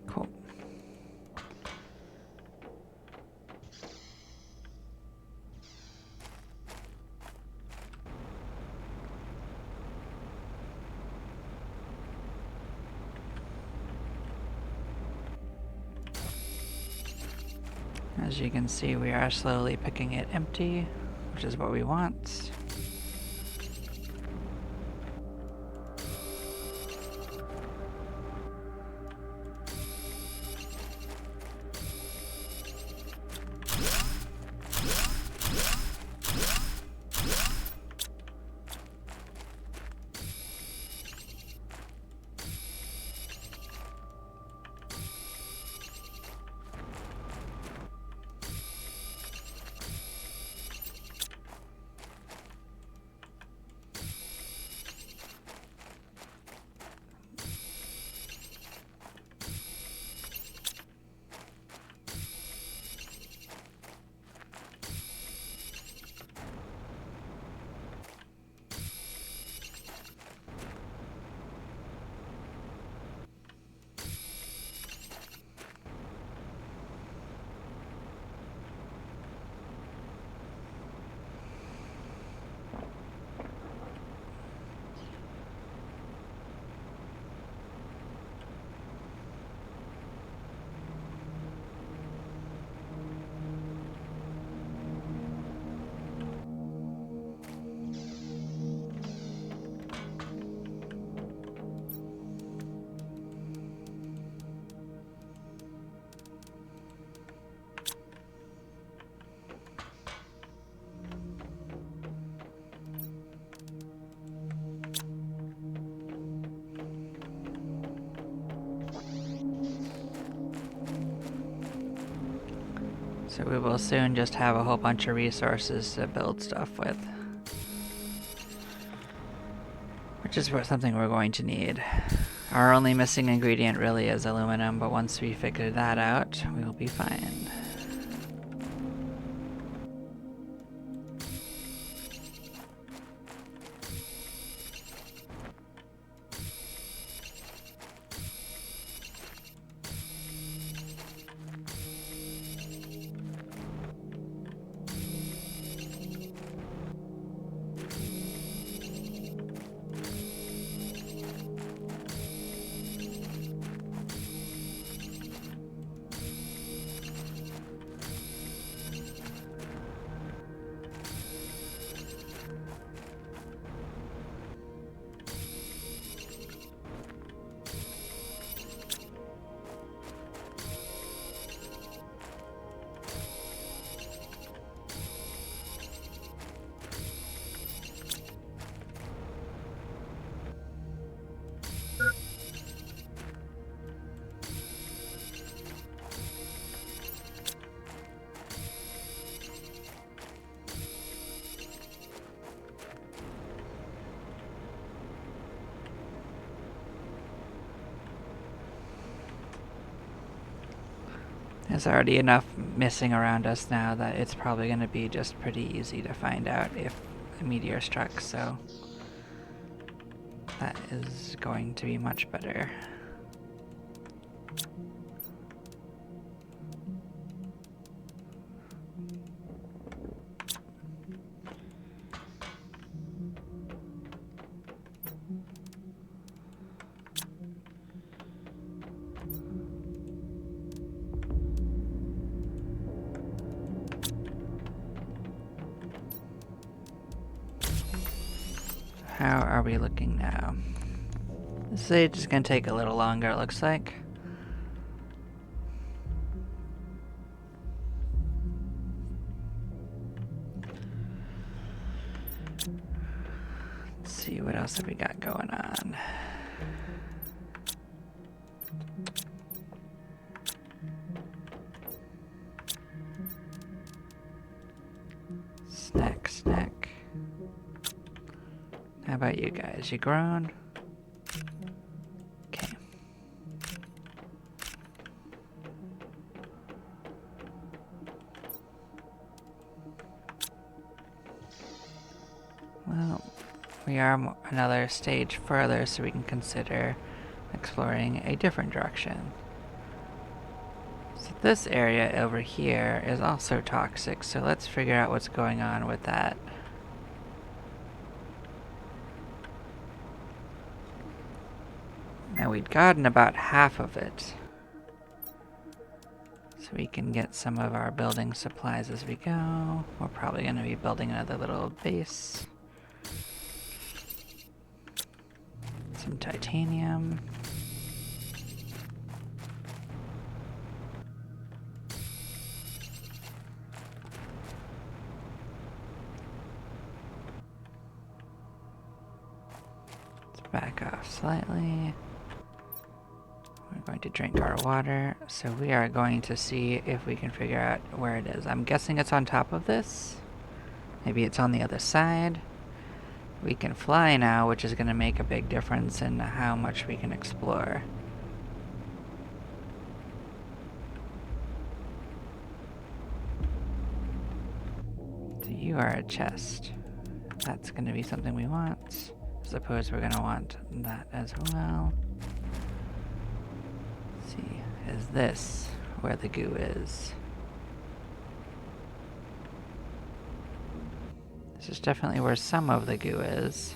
Cool. As you can see, we are slowly picking it empty, which is what we want. So we will soon just have a whole bunch of resources to build stuff with. Which is something we're going to need. Our only missing ingredient really is aluminum, but once we figure that out, we will be fine. There's already enough missing around us now that it's probably going to be just pretty easy to find out if a meteor struck, so that is going to be much better. How are we looking now? This stage is going to take a little longer, it looks like. Let's see, what else have we got going on? Snack. How about you guys? You grown? Okay. Well, we are another stage further, so we can consider exploring a different direction. So this area over here is also toxic, so let's figure out what's going on with that. Now we'd gotten about half of it. So we can get some of our building supplies as we go. We're probably going to be building another little base. Some titanium. Let's back off slightly. We're going to drink our water, so we are going to see if we can figure out where it is. I'm guessing it's on top of this. Maybe it's on the other side. We can fly now, which is going to make a big difference in how much we can explore. So you are a chest. That's going to be something we want. I suppose we're going to want that as well. Let's see, is this where the goo is? This is definitely where some of the goo is.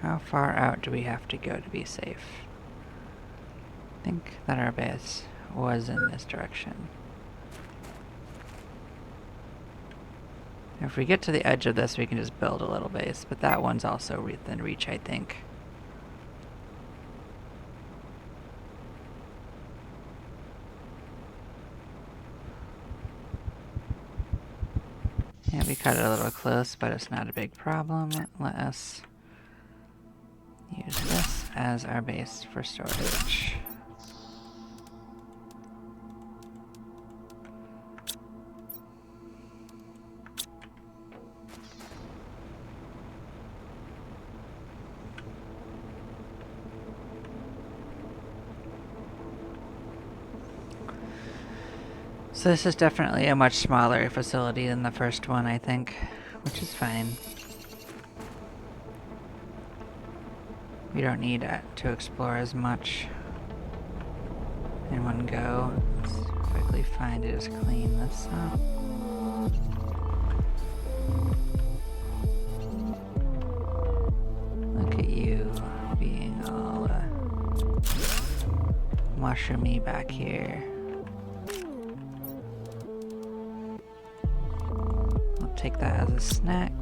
How far out do we have to go to be safe? I think that our base was in this direction. If we get to the edge of this, we can just build a little base, but that one's also within reach, I think. Yeah, we cut it a little close, but it's not a big problem. Let us use this as our base for storage. So this is definitely a much smaller facility than the first one, I think, which is fine. We don't need to explore as much in one go. It's perfectly fine to just clean this up. Look at you being all mushroomy back here. I'll take that as a snack.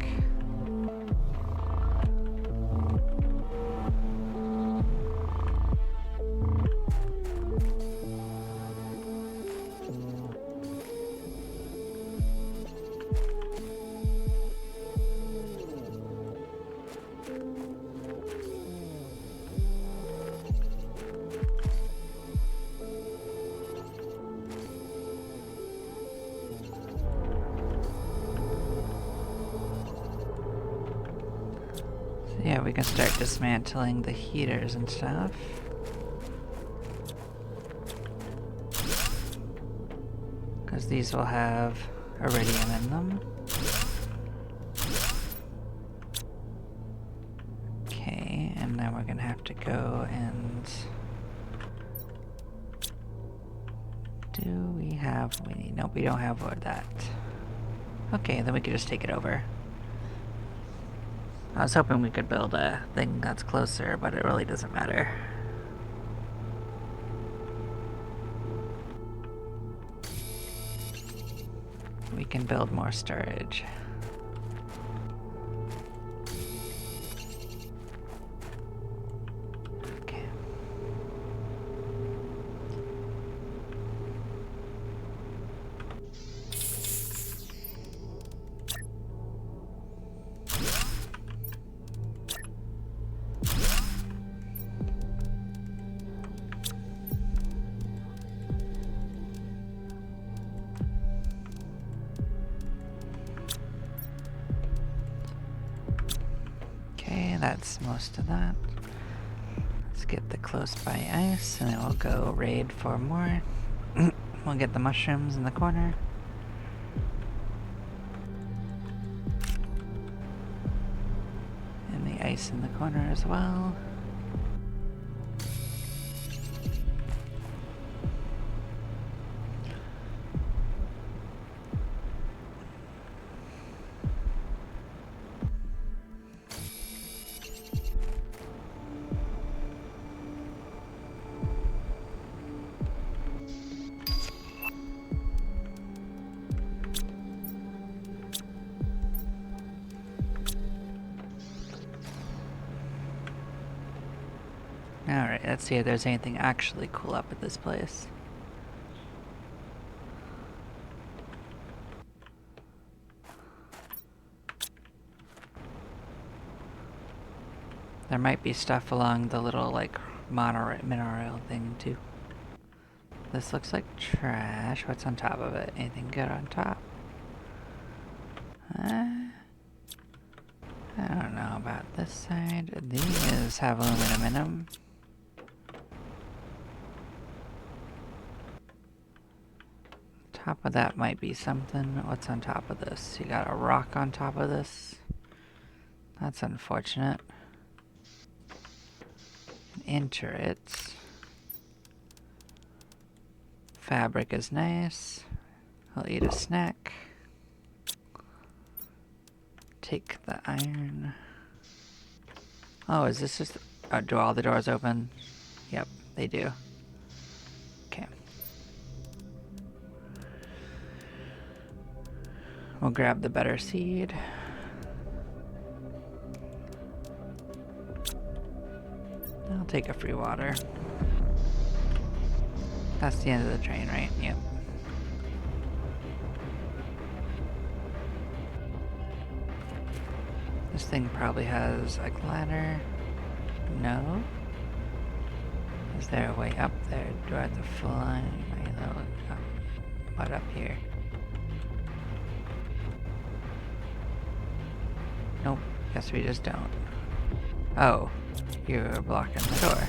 Yeah, we can start dismantling the heaters and stuff. Because these will have iridium in them. Okay, and then we're gonna have to go and... Do we have... Nope, we don't have that. Okay, then we can just take it over. I was hoping we could build a thing that's closer, but it really doesn't matter. We can build more storage. Okay. That's most of that. Let's get the close by ice, and then we'll go raid for more. We'll get the mushrooms in the corner. And the ice in the corner as well. Alright, let's see if there's anything actually cool up at this place. There might be stuff along the little, like, monorail thing, too. This looks like trash. What's on top of it? Anything good on top? I don't know about this side. These have aluminum in them. Top of that might be something. What's on top of this? You got a rock on top of this? That's unfortunate. Enter it. Fabric is nice. I'll eat a snack. Take the iron. Oh, is this just... Oh, do all the doors open? Yep, they do. Okay. We'll grab the better seed. I'll take a free water. That's the end of the train, right? Yep. This thing probably has a ladder. No? Is there a way up there? Do I have to fly? What up here? Nope. Guess we just don't. Oh, you're blocking the door.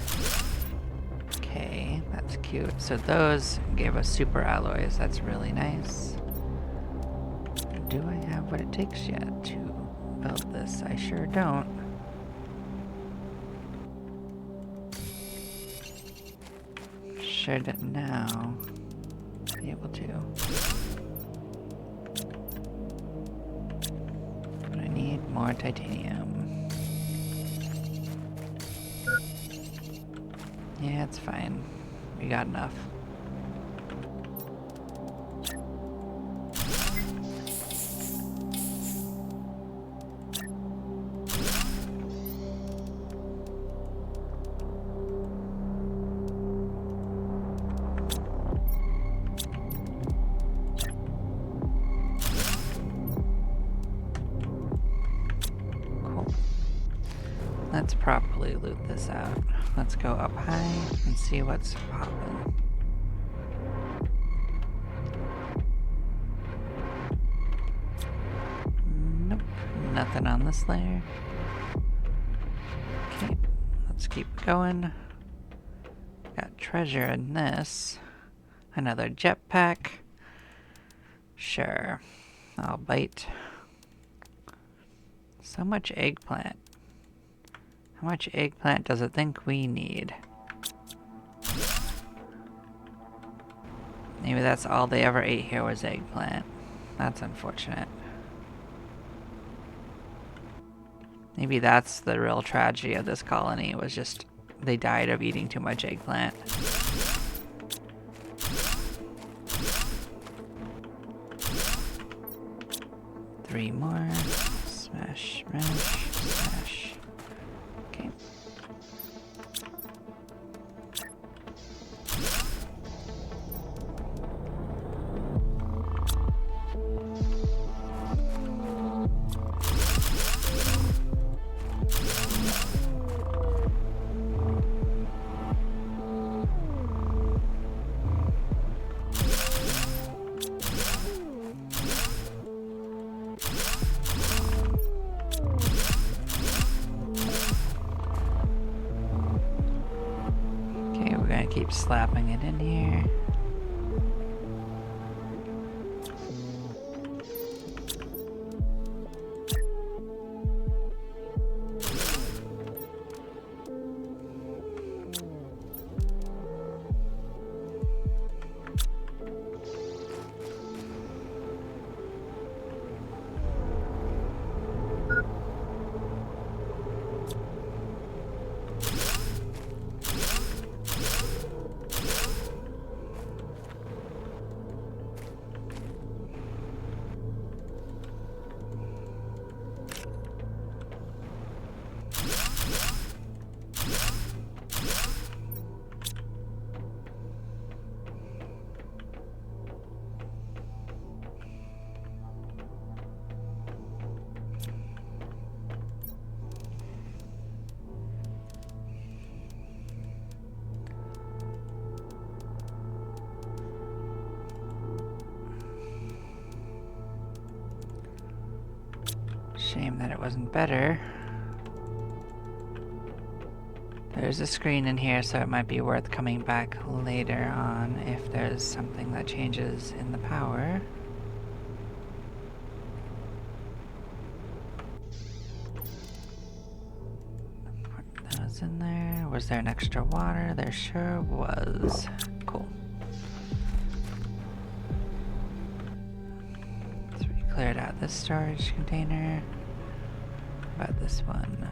Okay, that's cute. So those gave us super alloys. That's really nice. Do I have what it takes yet to build this? I sure don't. Should now be able to. But I need more titanium. Yeah, it's fine. We got enough. Let's properly loot this out. Let's go up high and see what's poppin'. Nope, nothing on this layer. Okay, let's keep going. Got treasure in this. Another jetpack. Sure, I'll bite. So much eggplant. How much eggplant does it think we need? Maybe that's all they ever ate here was eggplant. That's unfortunate. Maybe that's the real tragedy of this colony, was just they died of eating too much eggplant. Three more. Smash, smash, smash. Okay. Keep slapping it in here. Shame that it wasn't better. There's a screen in here, so it might be worth coming back later on if there's something that changes in the power. Put those in there. Was there an extra water? There sure was. Cool. So we cleared out this storage container. About this one?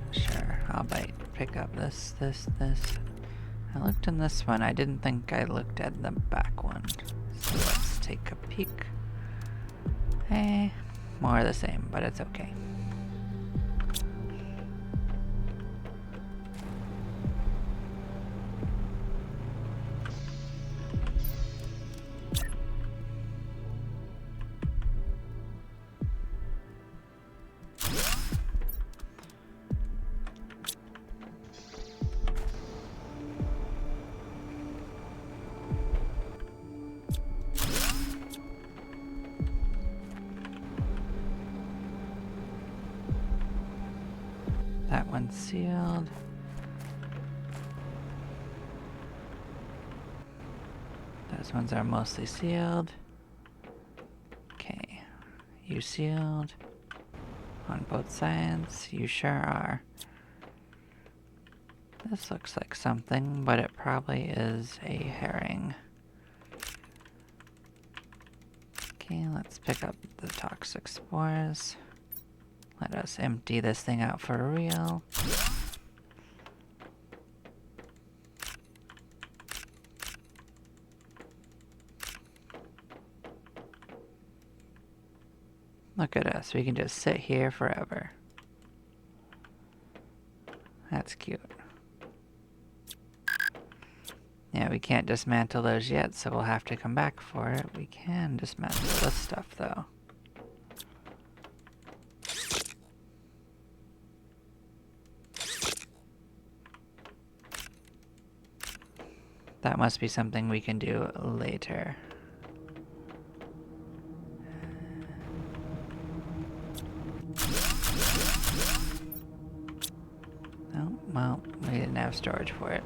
Sure. I'll pick up this. I looked in this one. I didn't think I looked at the back one. So let's take a peek. Hey, more of the same, but it's okay. That one's sealed. Those ones are mostly sealed. Okay, you sealed on both sides. You sure are. This looks like something, but it probably is a herring. Okay, let's pick up the toxic spores. Let us empty this thing out for real. Look at us, we can just sit here forever. That's cute. Yeah, we can't dismantle those yet, so we'll have to come back for it. We can dismantle this stuff, though. That must be something we can do later. Oh, well, we didn't have storage for it.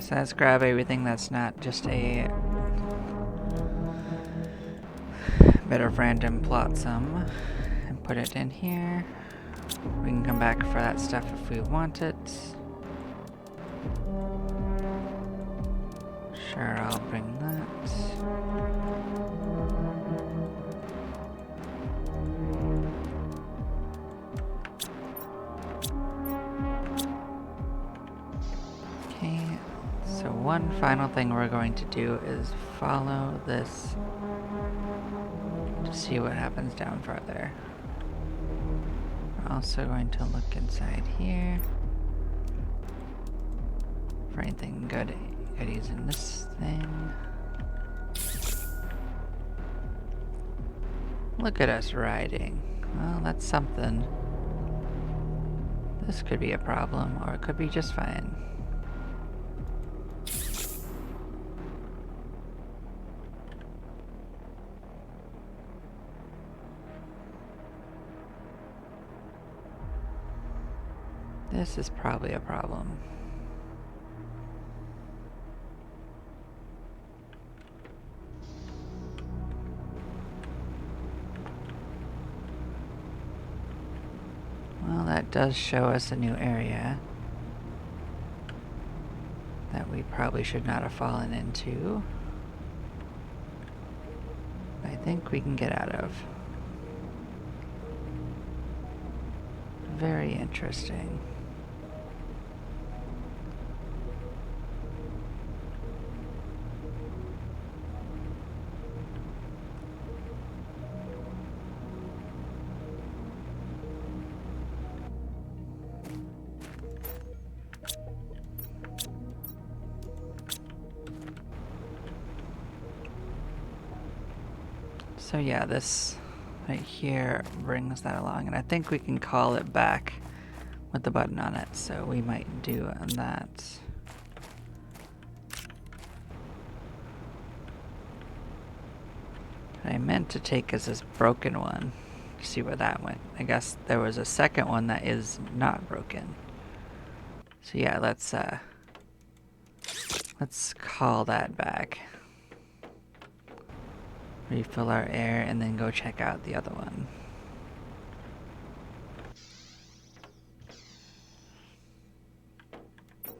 So let's grab everything that's not just a bit of random flotsam and put it in here. We can come back for that stuff if we want it. Sure, I'll bring that. Okay, so one final thing we're going to do is follow this to see what happens down farther. We're also going to look inside here for anything goodies in this thing. Look at us riding. Well, that's something. This could be a problem, or it could be just fine. This is probably a problem. Well, that does show us a new area that we probably should not have fallen into. I think we can get out of. Very interesting. So yeah, this right here brings that along, and I think we can call it back with the button on it, so we might do that. What I meant to take is this broken one. See where that went. I guess there was a second one that is not broken. So yeah, let's call that back. Refill our air and then go check out the other one.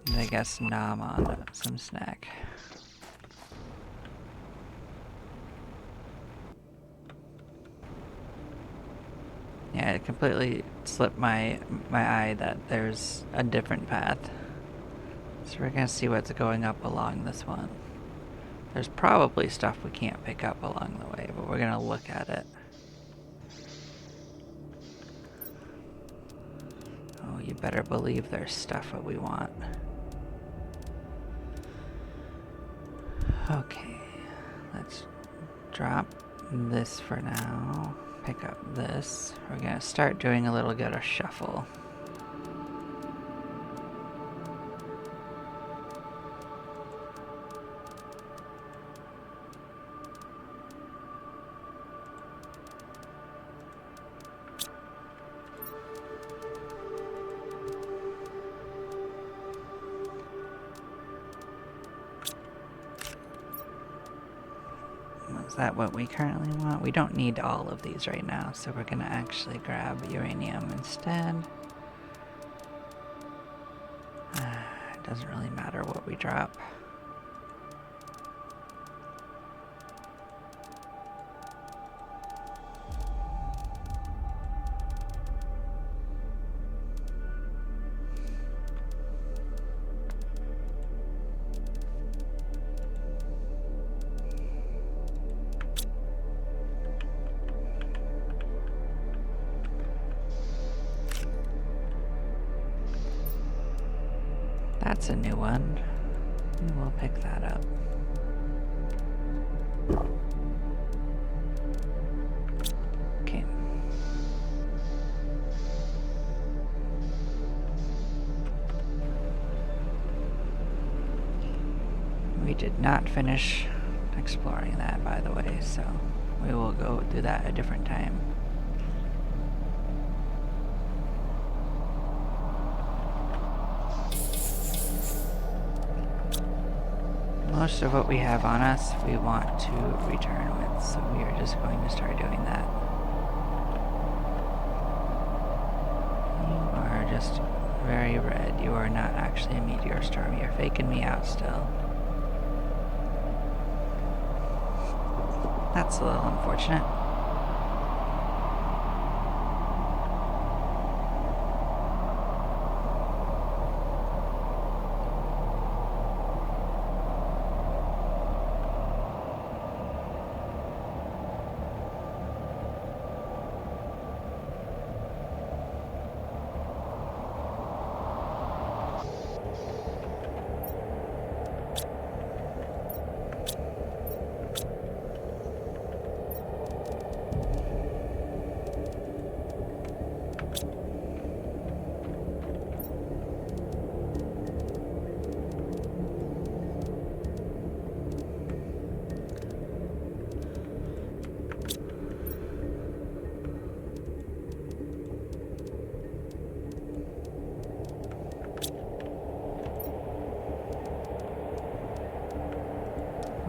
And I guess nom on some snack. Yeah, it completely slipped my eye that there's a different path. So we're gonna see what's going up along this one. There's probably stuff we can't pick up along the way, but we're gonna look at it. Oh, you better believe there's stuff that we want. Okay, let's drop this for now. Pick up this. We're gonna start doing a little bit of shuffle. Is that what we currently want? We don't need all of these right now, so we're gonna actually grab uranium instead. It doesn't really matter what we drop. That's a new one. We'll pick that up. Okay. We did not finish exploring that, by the way, so we will go do that a different time. Most of what we have on us, we want to return with, so we are just going to start doing that. You are just very red. You are not actually a meteor storm. You're faking me out still. That's a little unfortunate.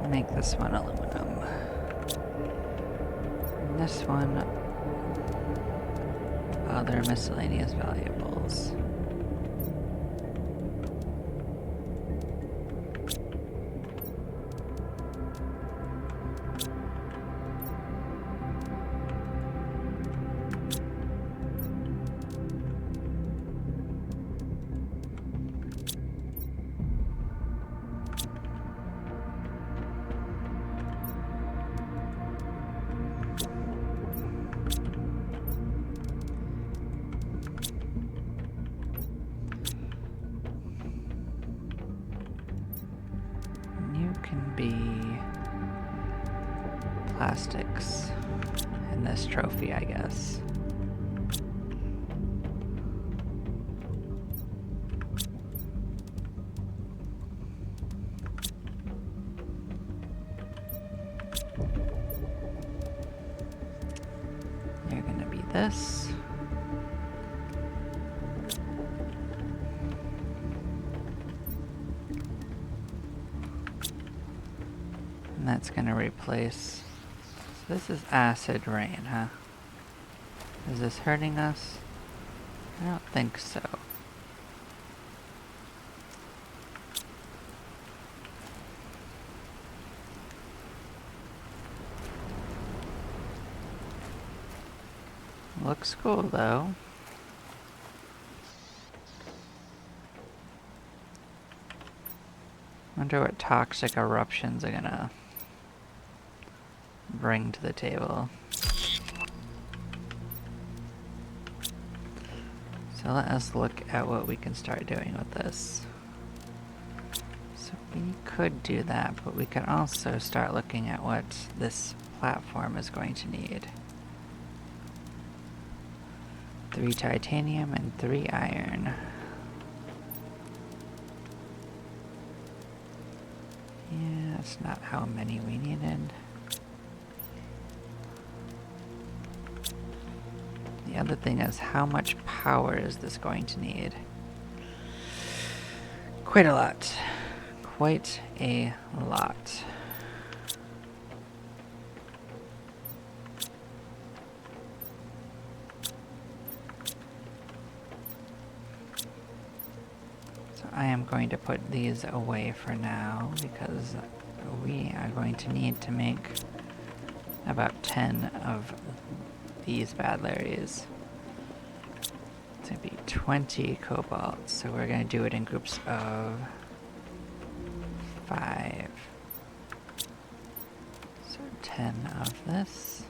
Make this one aluminum. And this one, other miscellaneous valuables. Can be plastics in this trophy, I guess. this. And that's gonna replace... So this is acid rain, huh? Is this hurting us? I don't think so. Looks cool though. Wonder what toxic eruptions are gonna bring to the table. So let us look at what we can start doing with this. So we could do that, but we could also start looking at what this platform is going to need. 3 titanium and 3 iron. Yeah, that's not how many we needed. The other thing is, how much power is this going to need? Quite a lot. Quite a lot. So I am going to put these away for now because we are going to need to make about 10 of these bad Larrys. It's going to be 20 cobalt, so we're going to do it in groups of 5. So 10 of this.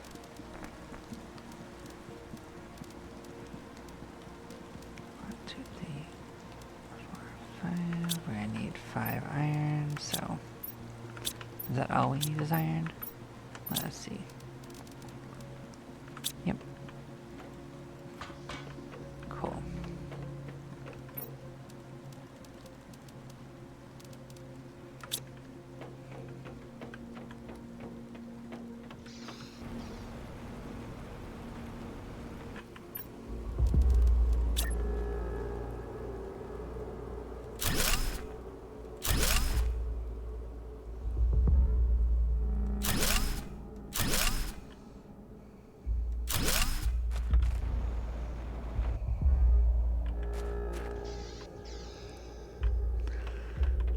One, two, three, 4, 5. We're going to need 5 iron, so is that all we need is iron? Let's see. Yep. Cool.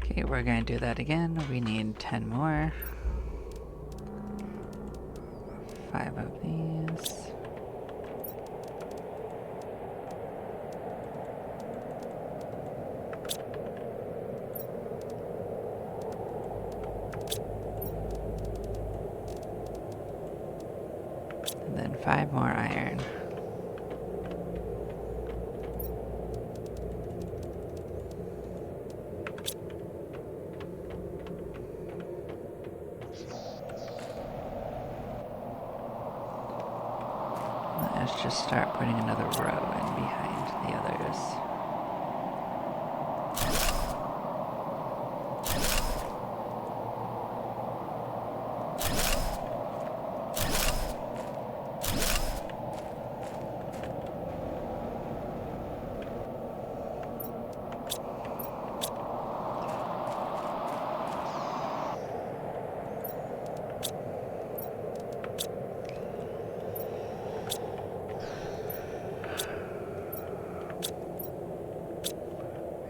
Okay, we're gonna do that again. We need 10 more. 5 of these. And then 5 more iron. Let's just start putting another row in behind the others.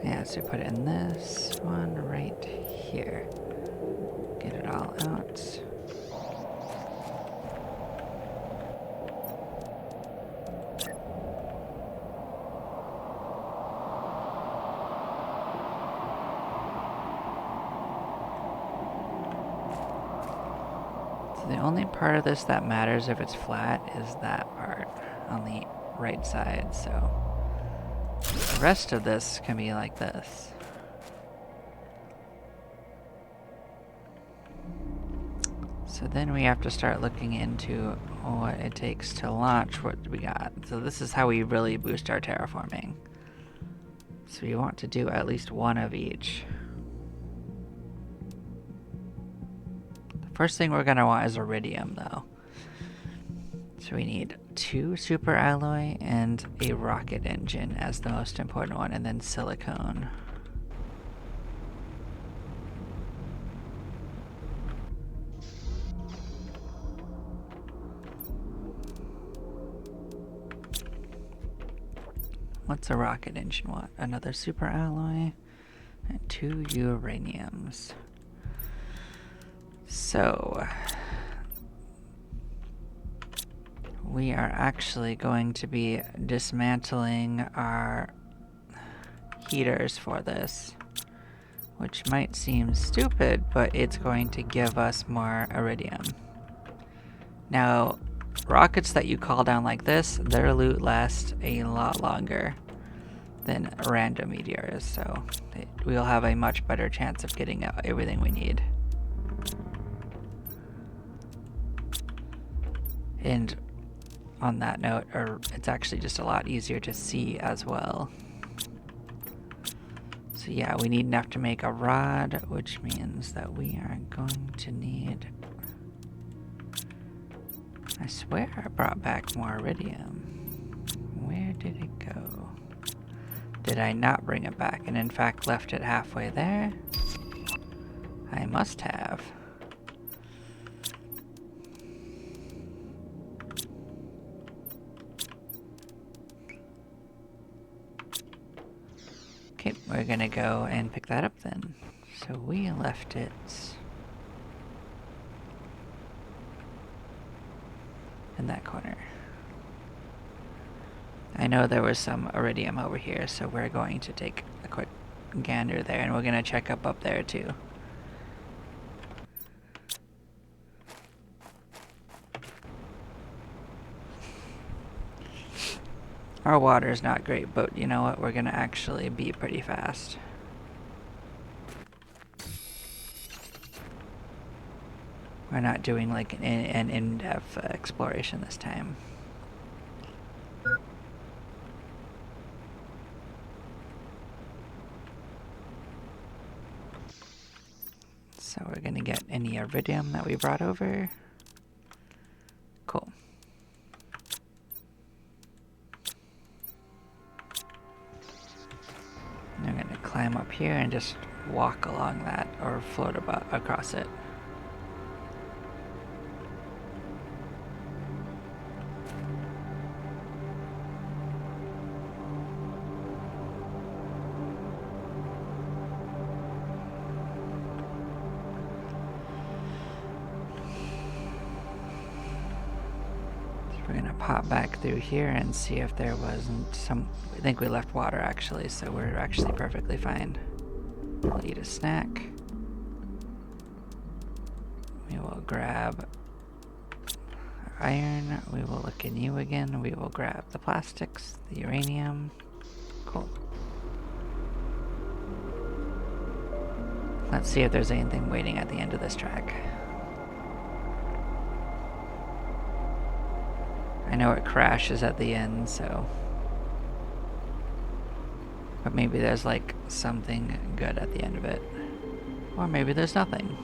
Yeah, so put it in this one right here. Get it all out. So the only part of this that matters if it's flat is that part on the right side, so the rest of this can be like this. So then we have to start looking into what it takes to launch what we got. So this is how we really boost our terraforming. So you want to do at least one of each. The first thing we're going to want is iridium though. So we need 2 super alloy and a rocket engine as the most important one, and then silicone. What's a rocket engine want? Another super alloy and 2 uraniums. So we are actually going to be dismantling our heaters for this, which might seem stupid, but it's going to give us more iridium. Now, rockets that you call down like this, their loot lasts a lot longer than random meteors, so we'll have a much better chance of getting everything we need. And on that note, it's actually just a lot easier to see as well. So yeah, we need enough to make a rod, which means that we are going to need... I swear I brought back more iridium. Where did it go? Did I not bring it back and in fact left it halfway there? I must have. Okay, we're gonna go and pick that up then. So we left it in that corner. I know there was some iridium over here, so we're going to take a quick gander there, and we're gonna check up there too. Our water is not great, but you know what? We're gonna actually be pretty fast. We're not doing like an in-depth exploration this time. So we're gonna get any iridium that we brought over. Cool. I'm gonna climb up here and just walk along that, or float across it. We're gonna pop back through here and see if there wasn't some... I think we left water actually, so we're actually perfectly fine. We'll eat a snack. We will grab our iron. We will look in you again. We will grab the plastics, the uranium. Cool. Let's see if there's anything waiting at the end of this track. I know it crashes at the end, so... But maybe there's like something good at the end of it. Or maybe there's nothing.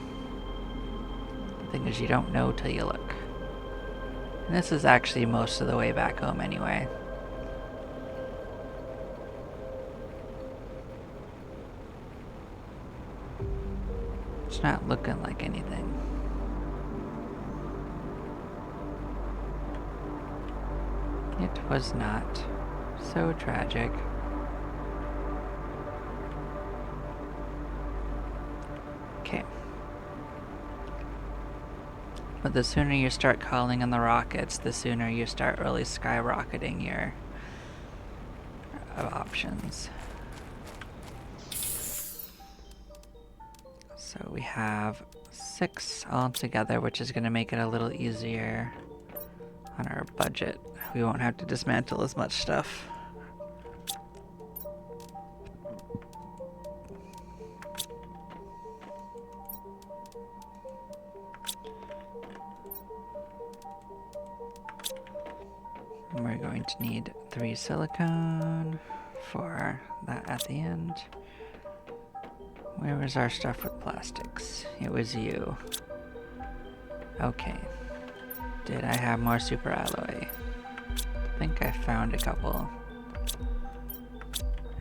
The thing is, you don't know till you look. And this is actually most of the way back home anyway. It's not looking like anything. It was not. So tragic. Okay. But the sooner you start calling in the rockets, the sooner you start really skyrocketing your options. So we have 6 altogether, which is going to make it a little easier on our budget. We won't have to dismantle as much stuff. We're going to need 3 silicone for that at the end. Where was our stuff with plastics? It was you. Okay. Did I have more super alloy? I think I found a couple.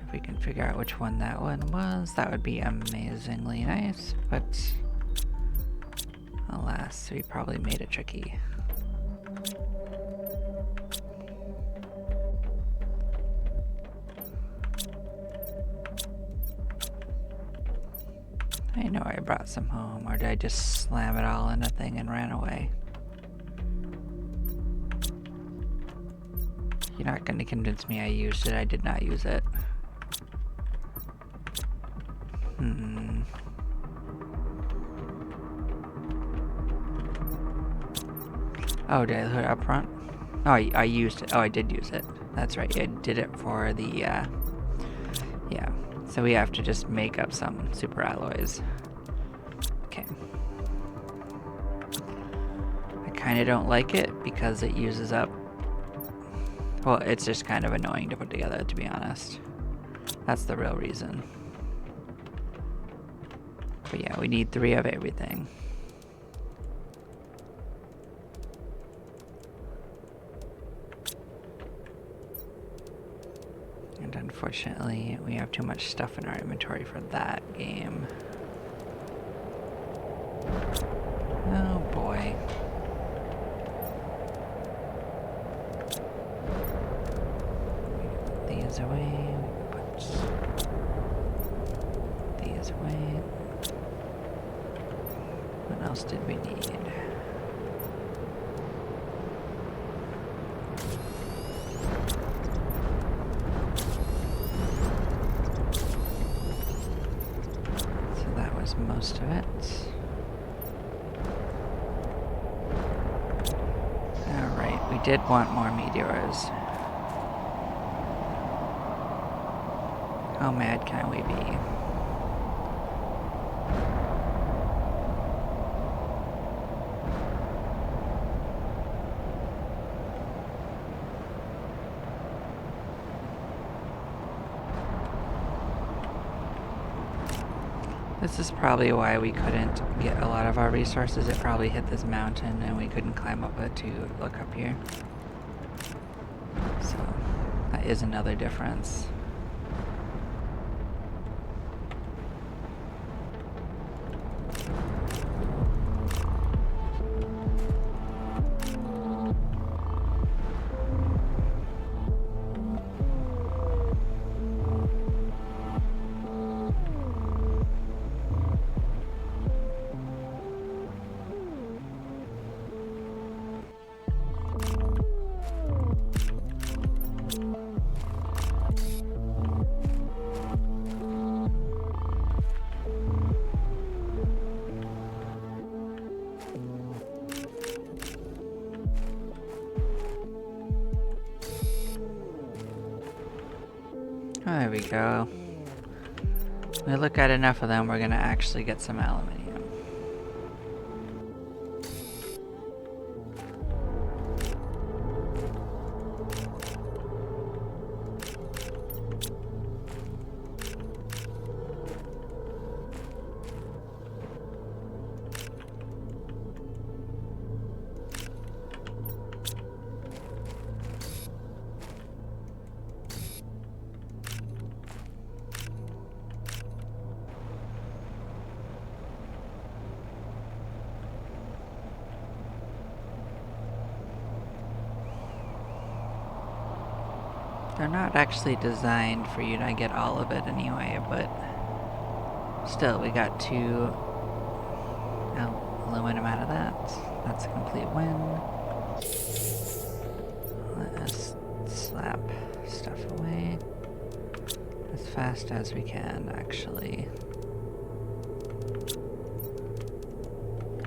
If we can figure out which one that one was, that would be amazingly nice, but alas, we probably made it tricky. I know I brought some home, or did I just slam it all in a thing and ran away? You're not going to convince me I used it. I did not use it. Oh, did I put it up front? Oh, I used it. Oh, I did use it. That's right. I did it for the, yeah. So we have to just make up some super alloys. Okay. I kind of don't like it because it uses up... Well, it's just kind of annoying to put together, to be honest. That's the real reason. But yeah, we need 3 of everything. And unfortunately, we have too much stuff in our inventory for that game. Oh boy. Put these away. Put these away. What else did we need? Most of it. Alright, we did want more meteors. How mad can we be? This is probably why we couldn't get a lot of our resources. It probably hit this mountain and we couldn't climb up it to look up here. So that is another difference. There we go. When we look at enough of them, we're gonna actually get some aluminium. They're not actually designed for you to get all of it anyway, but still, we got 2 aluminum out of that. That's a complete win. Let us slap stuff away as fast as we can, actually.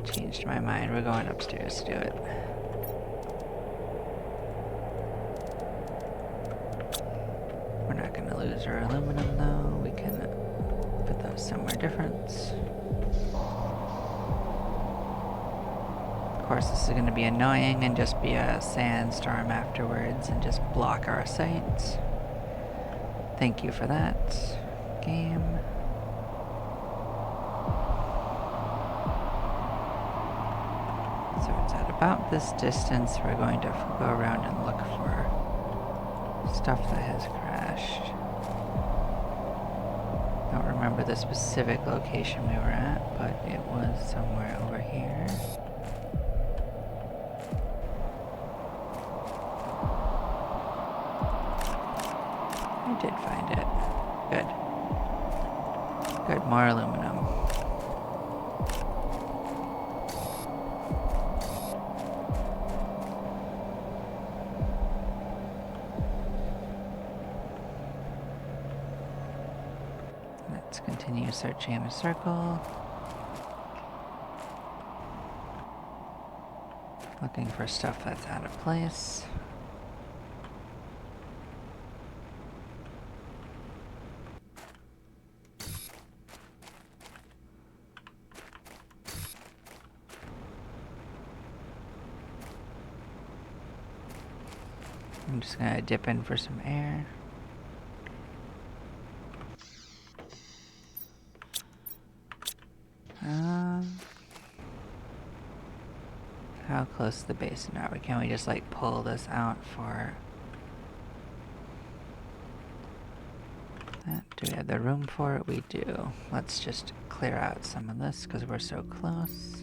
Changed my mind, we're going upstairs to do it. We're not going to lose our aluminum though, we can put those somewhere different. Of course this is going to be annoying and just be a sandstorm afterwards and just block our sight. Thank you for that, game. So it's out of about this distance, we're going to go around and look for stuff that has crashed. Don't remember the specific location we were at, but it was somewhere over here. I did find it. Good. Good, more aluminum. Let's continue searching in a circle. Looking for stuff that's out of place. I'm just gonna dip in for some air. How close to the basin are we? Can we just like pull this out for that? Do we have the room for it? We do. Let's just clear out some of this because we're so close.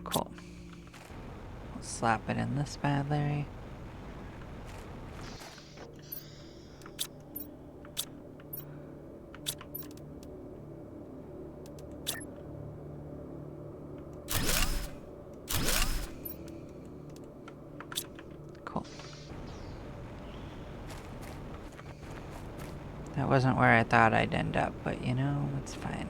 Cool. We'll slap it in this bad Larry. That wasn't where I thought I'd end up, but you know, it's fine.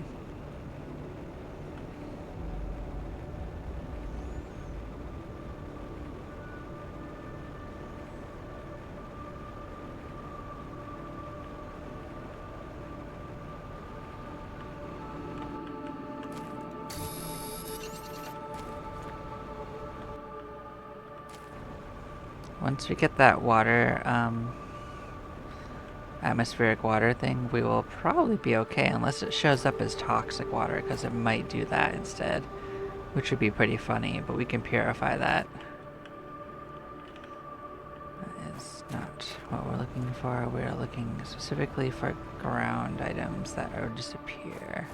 Once we get that water, atmospheric water thing, we will probably be okay unless it shows up as toxic water, because it might do that instead, which would be pretty funny, but we can purify that. That is not what we're looking for. We're looking specifically for ground items that will disappear.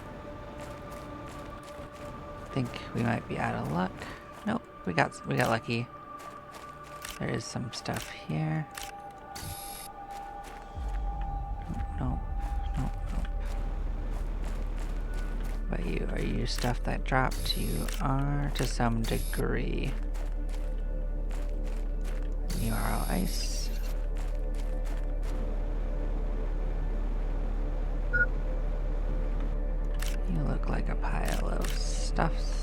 I think we might be out of luck. Nope, we got lucky. There is some stuff here. Nope. But are you stuff that dropped? You are to some degree. You are all ice. You look like a pile of stuffs.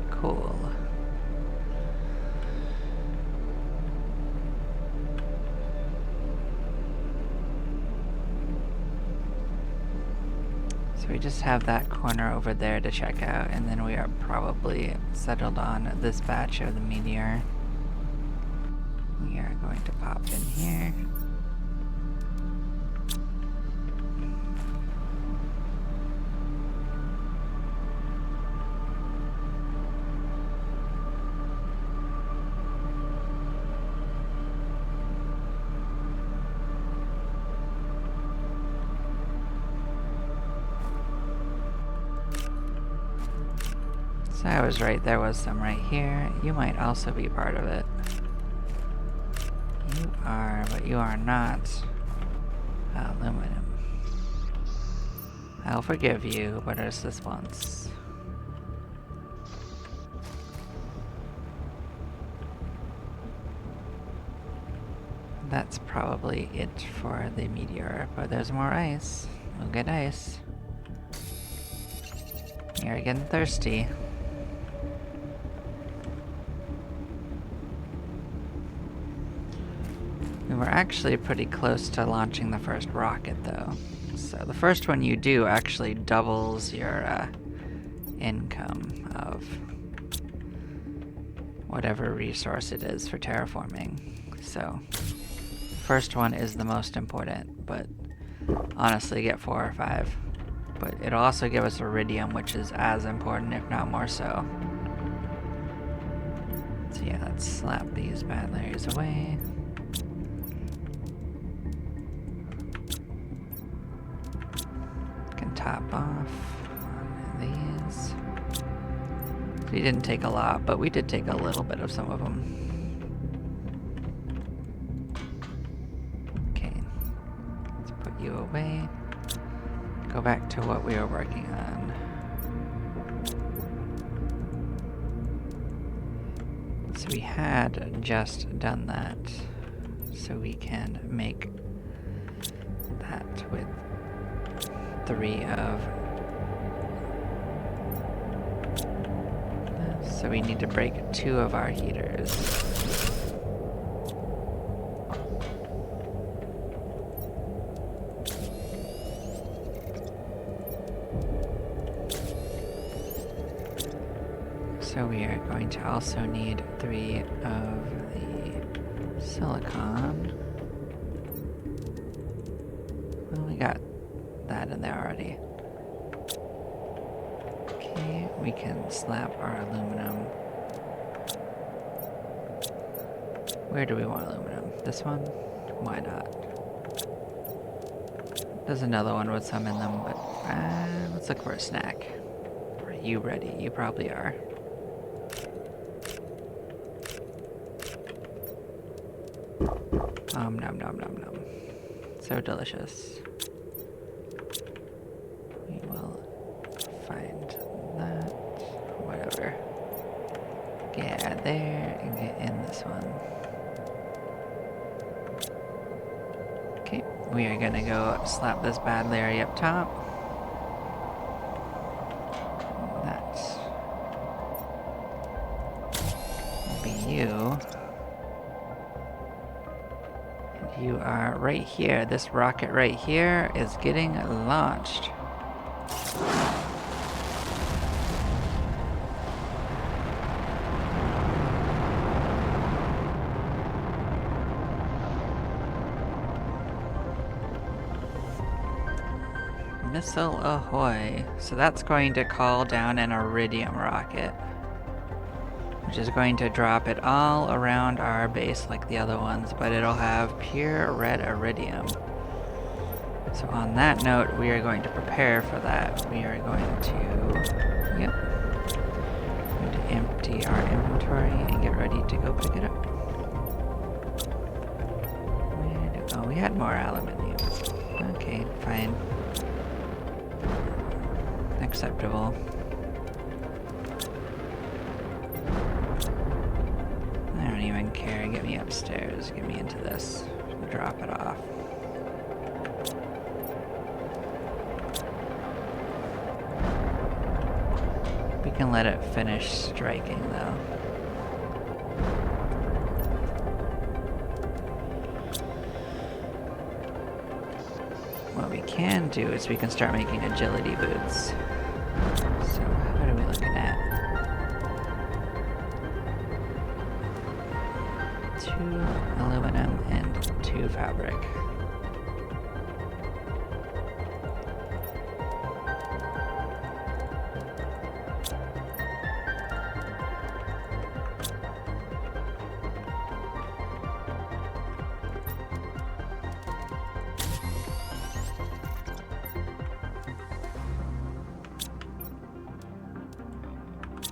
Cool. So we just have that corner over there to check out, and then we are probably settled on this batch of the meteor. We are going to pop in here. So I was right, there was some right here. You might also be part of it. You are, but you are not aluminum. I'll forgive you, but it's this once. That's probably it for the meteor, but there's more ice. We'll get ice. You're getting thirsty. We were actually pretty close to launching the first rocket, though. So the first one you do actually doubles your income of whatever resource it is for terraforming. So, first one is the most important, but honestly get 4 or 5. But it'll also give us iridium, which is as important, if not more so. So yeah, let's slap these bad layers away. Can top off on these. We didn't take a lot, but we did take a little bit of some of them. Okay, let's put you away. Go back to what we were working on. So we had just done that, so we can make that with 3 of this. So we need to break 2 of our heaters. So we are going to also need 3 of the silicon. Well, we got that in there already. Okay, we can slap our aluminum. Where do we want aluminum? This one? Why not? There's another one with some in them, but let's look for a snack. Are you ready? You probably are. Nom nom nom nom. So delicious. We will find that. Whatever. Get out there and get in this one. Okay, we are gonna go slap this bad Larry up top. That will be you. You are right here. This rocket right here is getting launched. Missile ahoy. So that's going to call down an iridium rocket, which is going to drop it all around our base like the other ones, but it'll have pure red iridium. So on that note, we are going to prepare for that. We are going to, going to empty our inventory and get ready to go pick it up. Oh, we had more aluminium. Okay, fine. Acceptable. I don't even care. Get me upstairs. Get me into this. Drop it off. We can let it finish striking, though. What we can do is we can start making agility boots. So, what are we looking at? 2 aluminum and 2 fabric.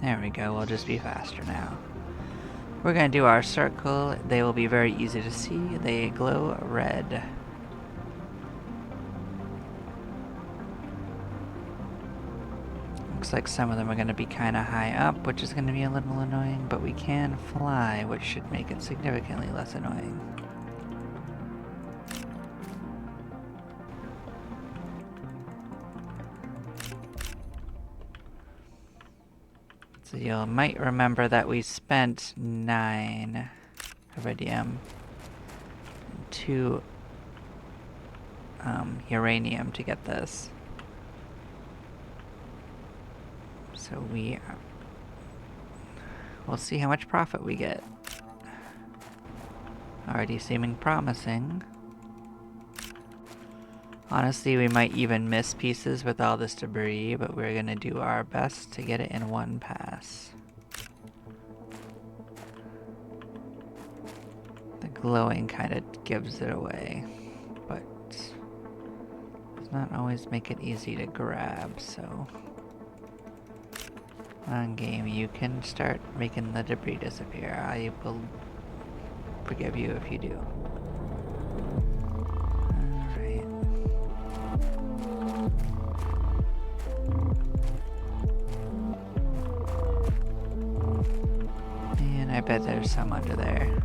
There we go, we'll just be faster now. We're gonna do our circle. They will be very easy to see. They glow red. Looks like some of them are gonna be kinda high up, which is gonna be a little annoying, but we can fly, which should make it significantly less annoying. So you might remember that we spent 9 iridium, 2 uranium to get this. So we'll see how much profit we get. Already seeming promising. Honestly, we might even miss pieces with all this debris, but we're gonna do our best to get it in one pass. The glowing kind of gives it away, but does not always make it easy to grab, so... On game, you can start making the debris disappear. I will forgive you if you do. Alright. And I bet there's some under there.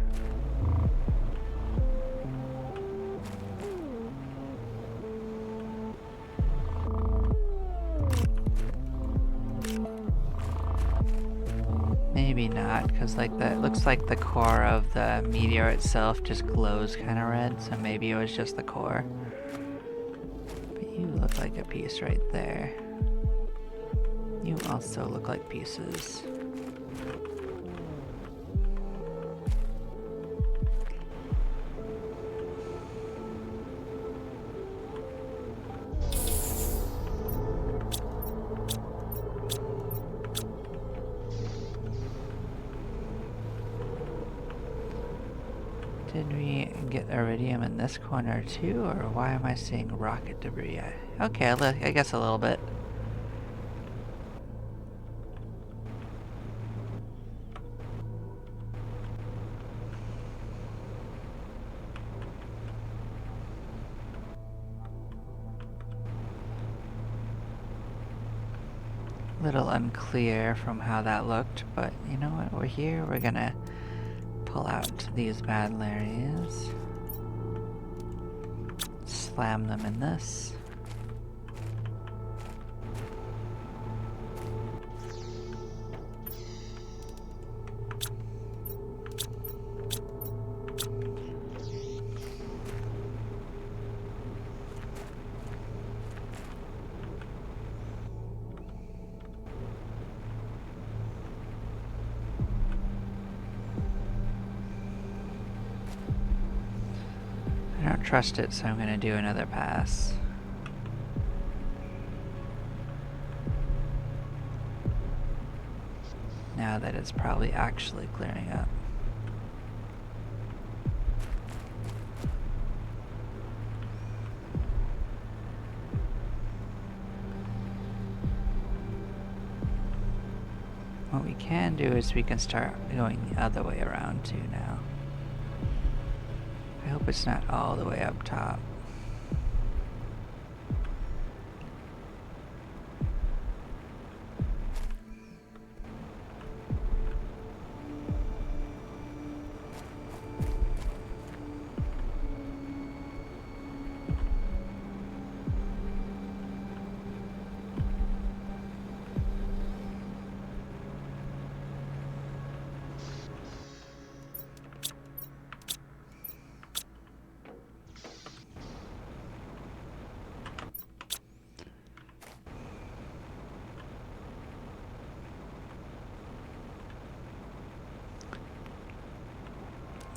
Maybe not, because like that looks like the core of the meteor itself just glows kind of red, so maybe it was just the core. But you look like a piece right there. You also look like pieces. Did we get iridium in this corner too, or why am I seeing rocket debris? Okay, I guess a little bit. Little unclear from how that looked, but you know what? We're here. We're gonna pull out these bad Larrys. Slam them in this. I don't trust it, so I'm gonna do another pass. Now that it's probably actually clearing up. What we can do is we can start going the other way around too now. I hope it's not all the way up top.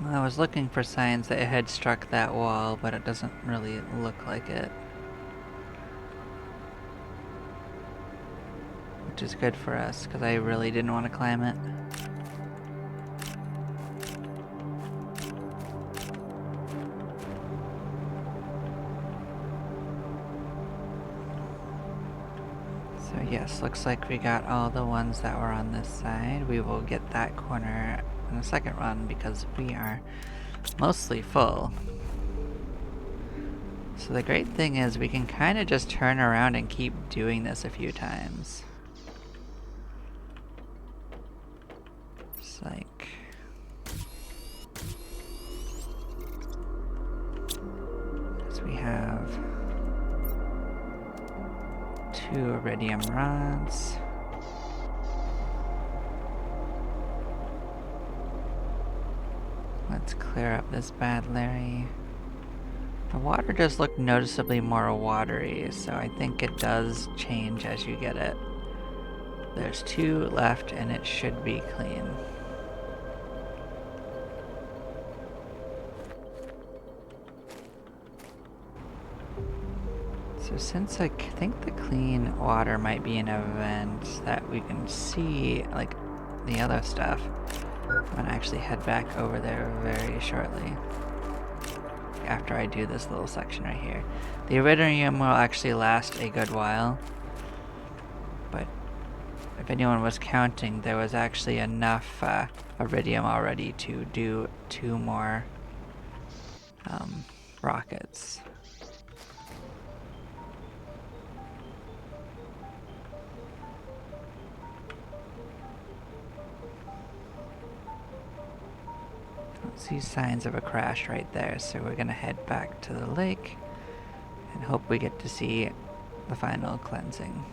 I was looking for signs that it had struck that wall, but it doesn't really look like it. Which is good for us, because I really didn't want to climb it. So yes, looks like we got all the ones that were on this side. We will get that corner in the second run because we are mostly full. So the great thing is we can kind of just turn around and keep doing this a few times. It's like... because we have 2 iridium rods. Let's clear up this bad Larry. The water does look noticeably more watery, so I think it does change as you get it. There's 2 left and it should be clean. So since I think the clean water might be an event that we can see, like, the other stuff, I'm gonna actually head back over there very shortly. After I do this little section right here. The iridium will actually last a good while. But if anyone was counting, there was actually enough iridium already to do 2 more rockets. Don't see signs of a crash right there, so we're gonna head back to the lake and hope we get to see the final cleansing.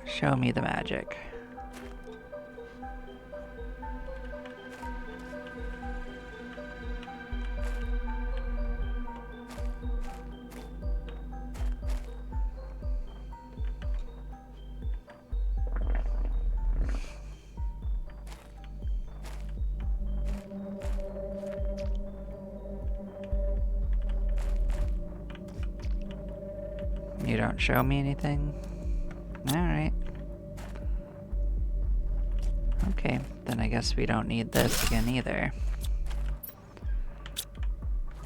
Show me the magic. You don't show me anything? Alright. Okay, then I guess we don't need this again either.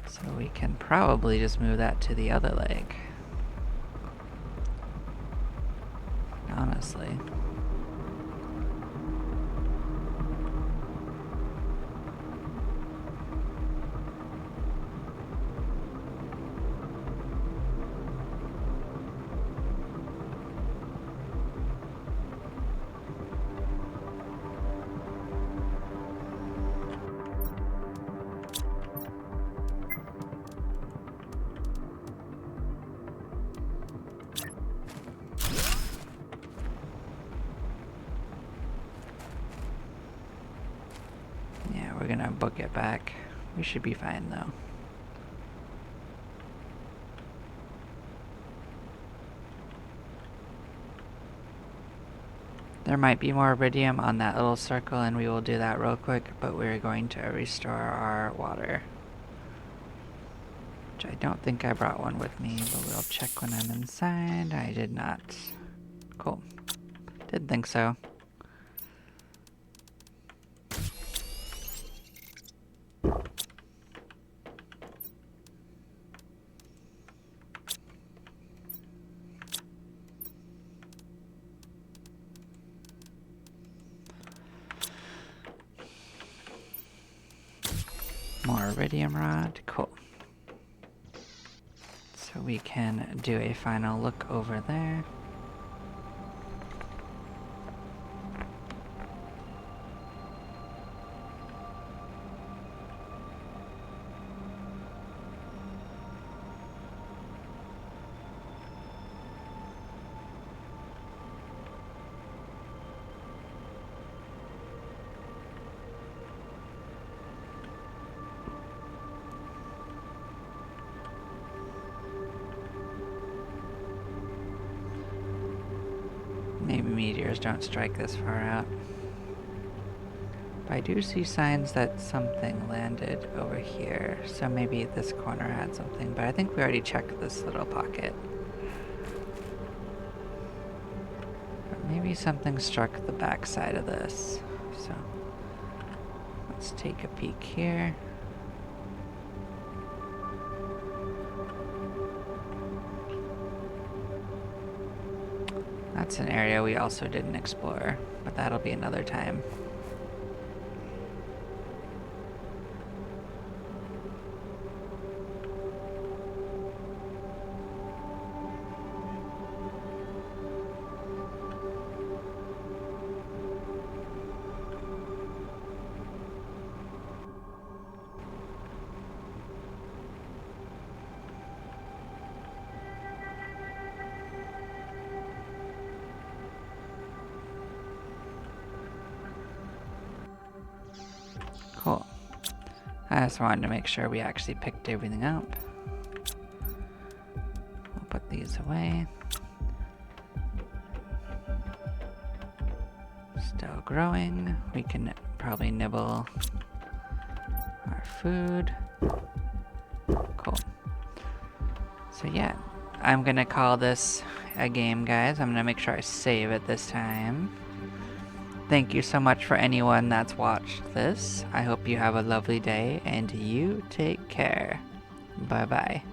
So we can probably just move that to the other leg. Honestly. We're gonna book it back. We should be fine though. There might be more iridium on that little circle and we will do that real quick, but we're going to restore our water. Which I don't think I brought one with me, but we'll check when I'm inside. I did not. Cool. Didn't think so. More iridium rod, cool. So we can do a final look over there. Maybe meteors don't strike this far out. But I do see signs that something landed over here, so maybe this corner had something, but I think we already checked this little pocket. But maybe something struck the back side of this, so let's take a peek here. That's an area we also didn't explore, but that'll be another time. Cool. I just wanted to make sure we actually picked everything up. We'll put these away. Still growing. We can probably nibble our food. Cool. So yeah, I'm gonna call this a game, guys. I'm gonna make sure I save it this time. Thank you so much for anyone that's watched this. I hope you have a lovely day, and you take care. Bye-bye.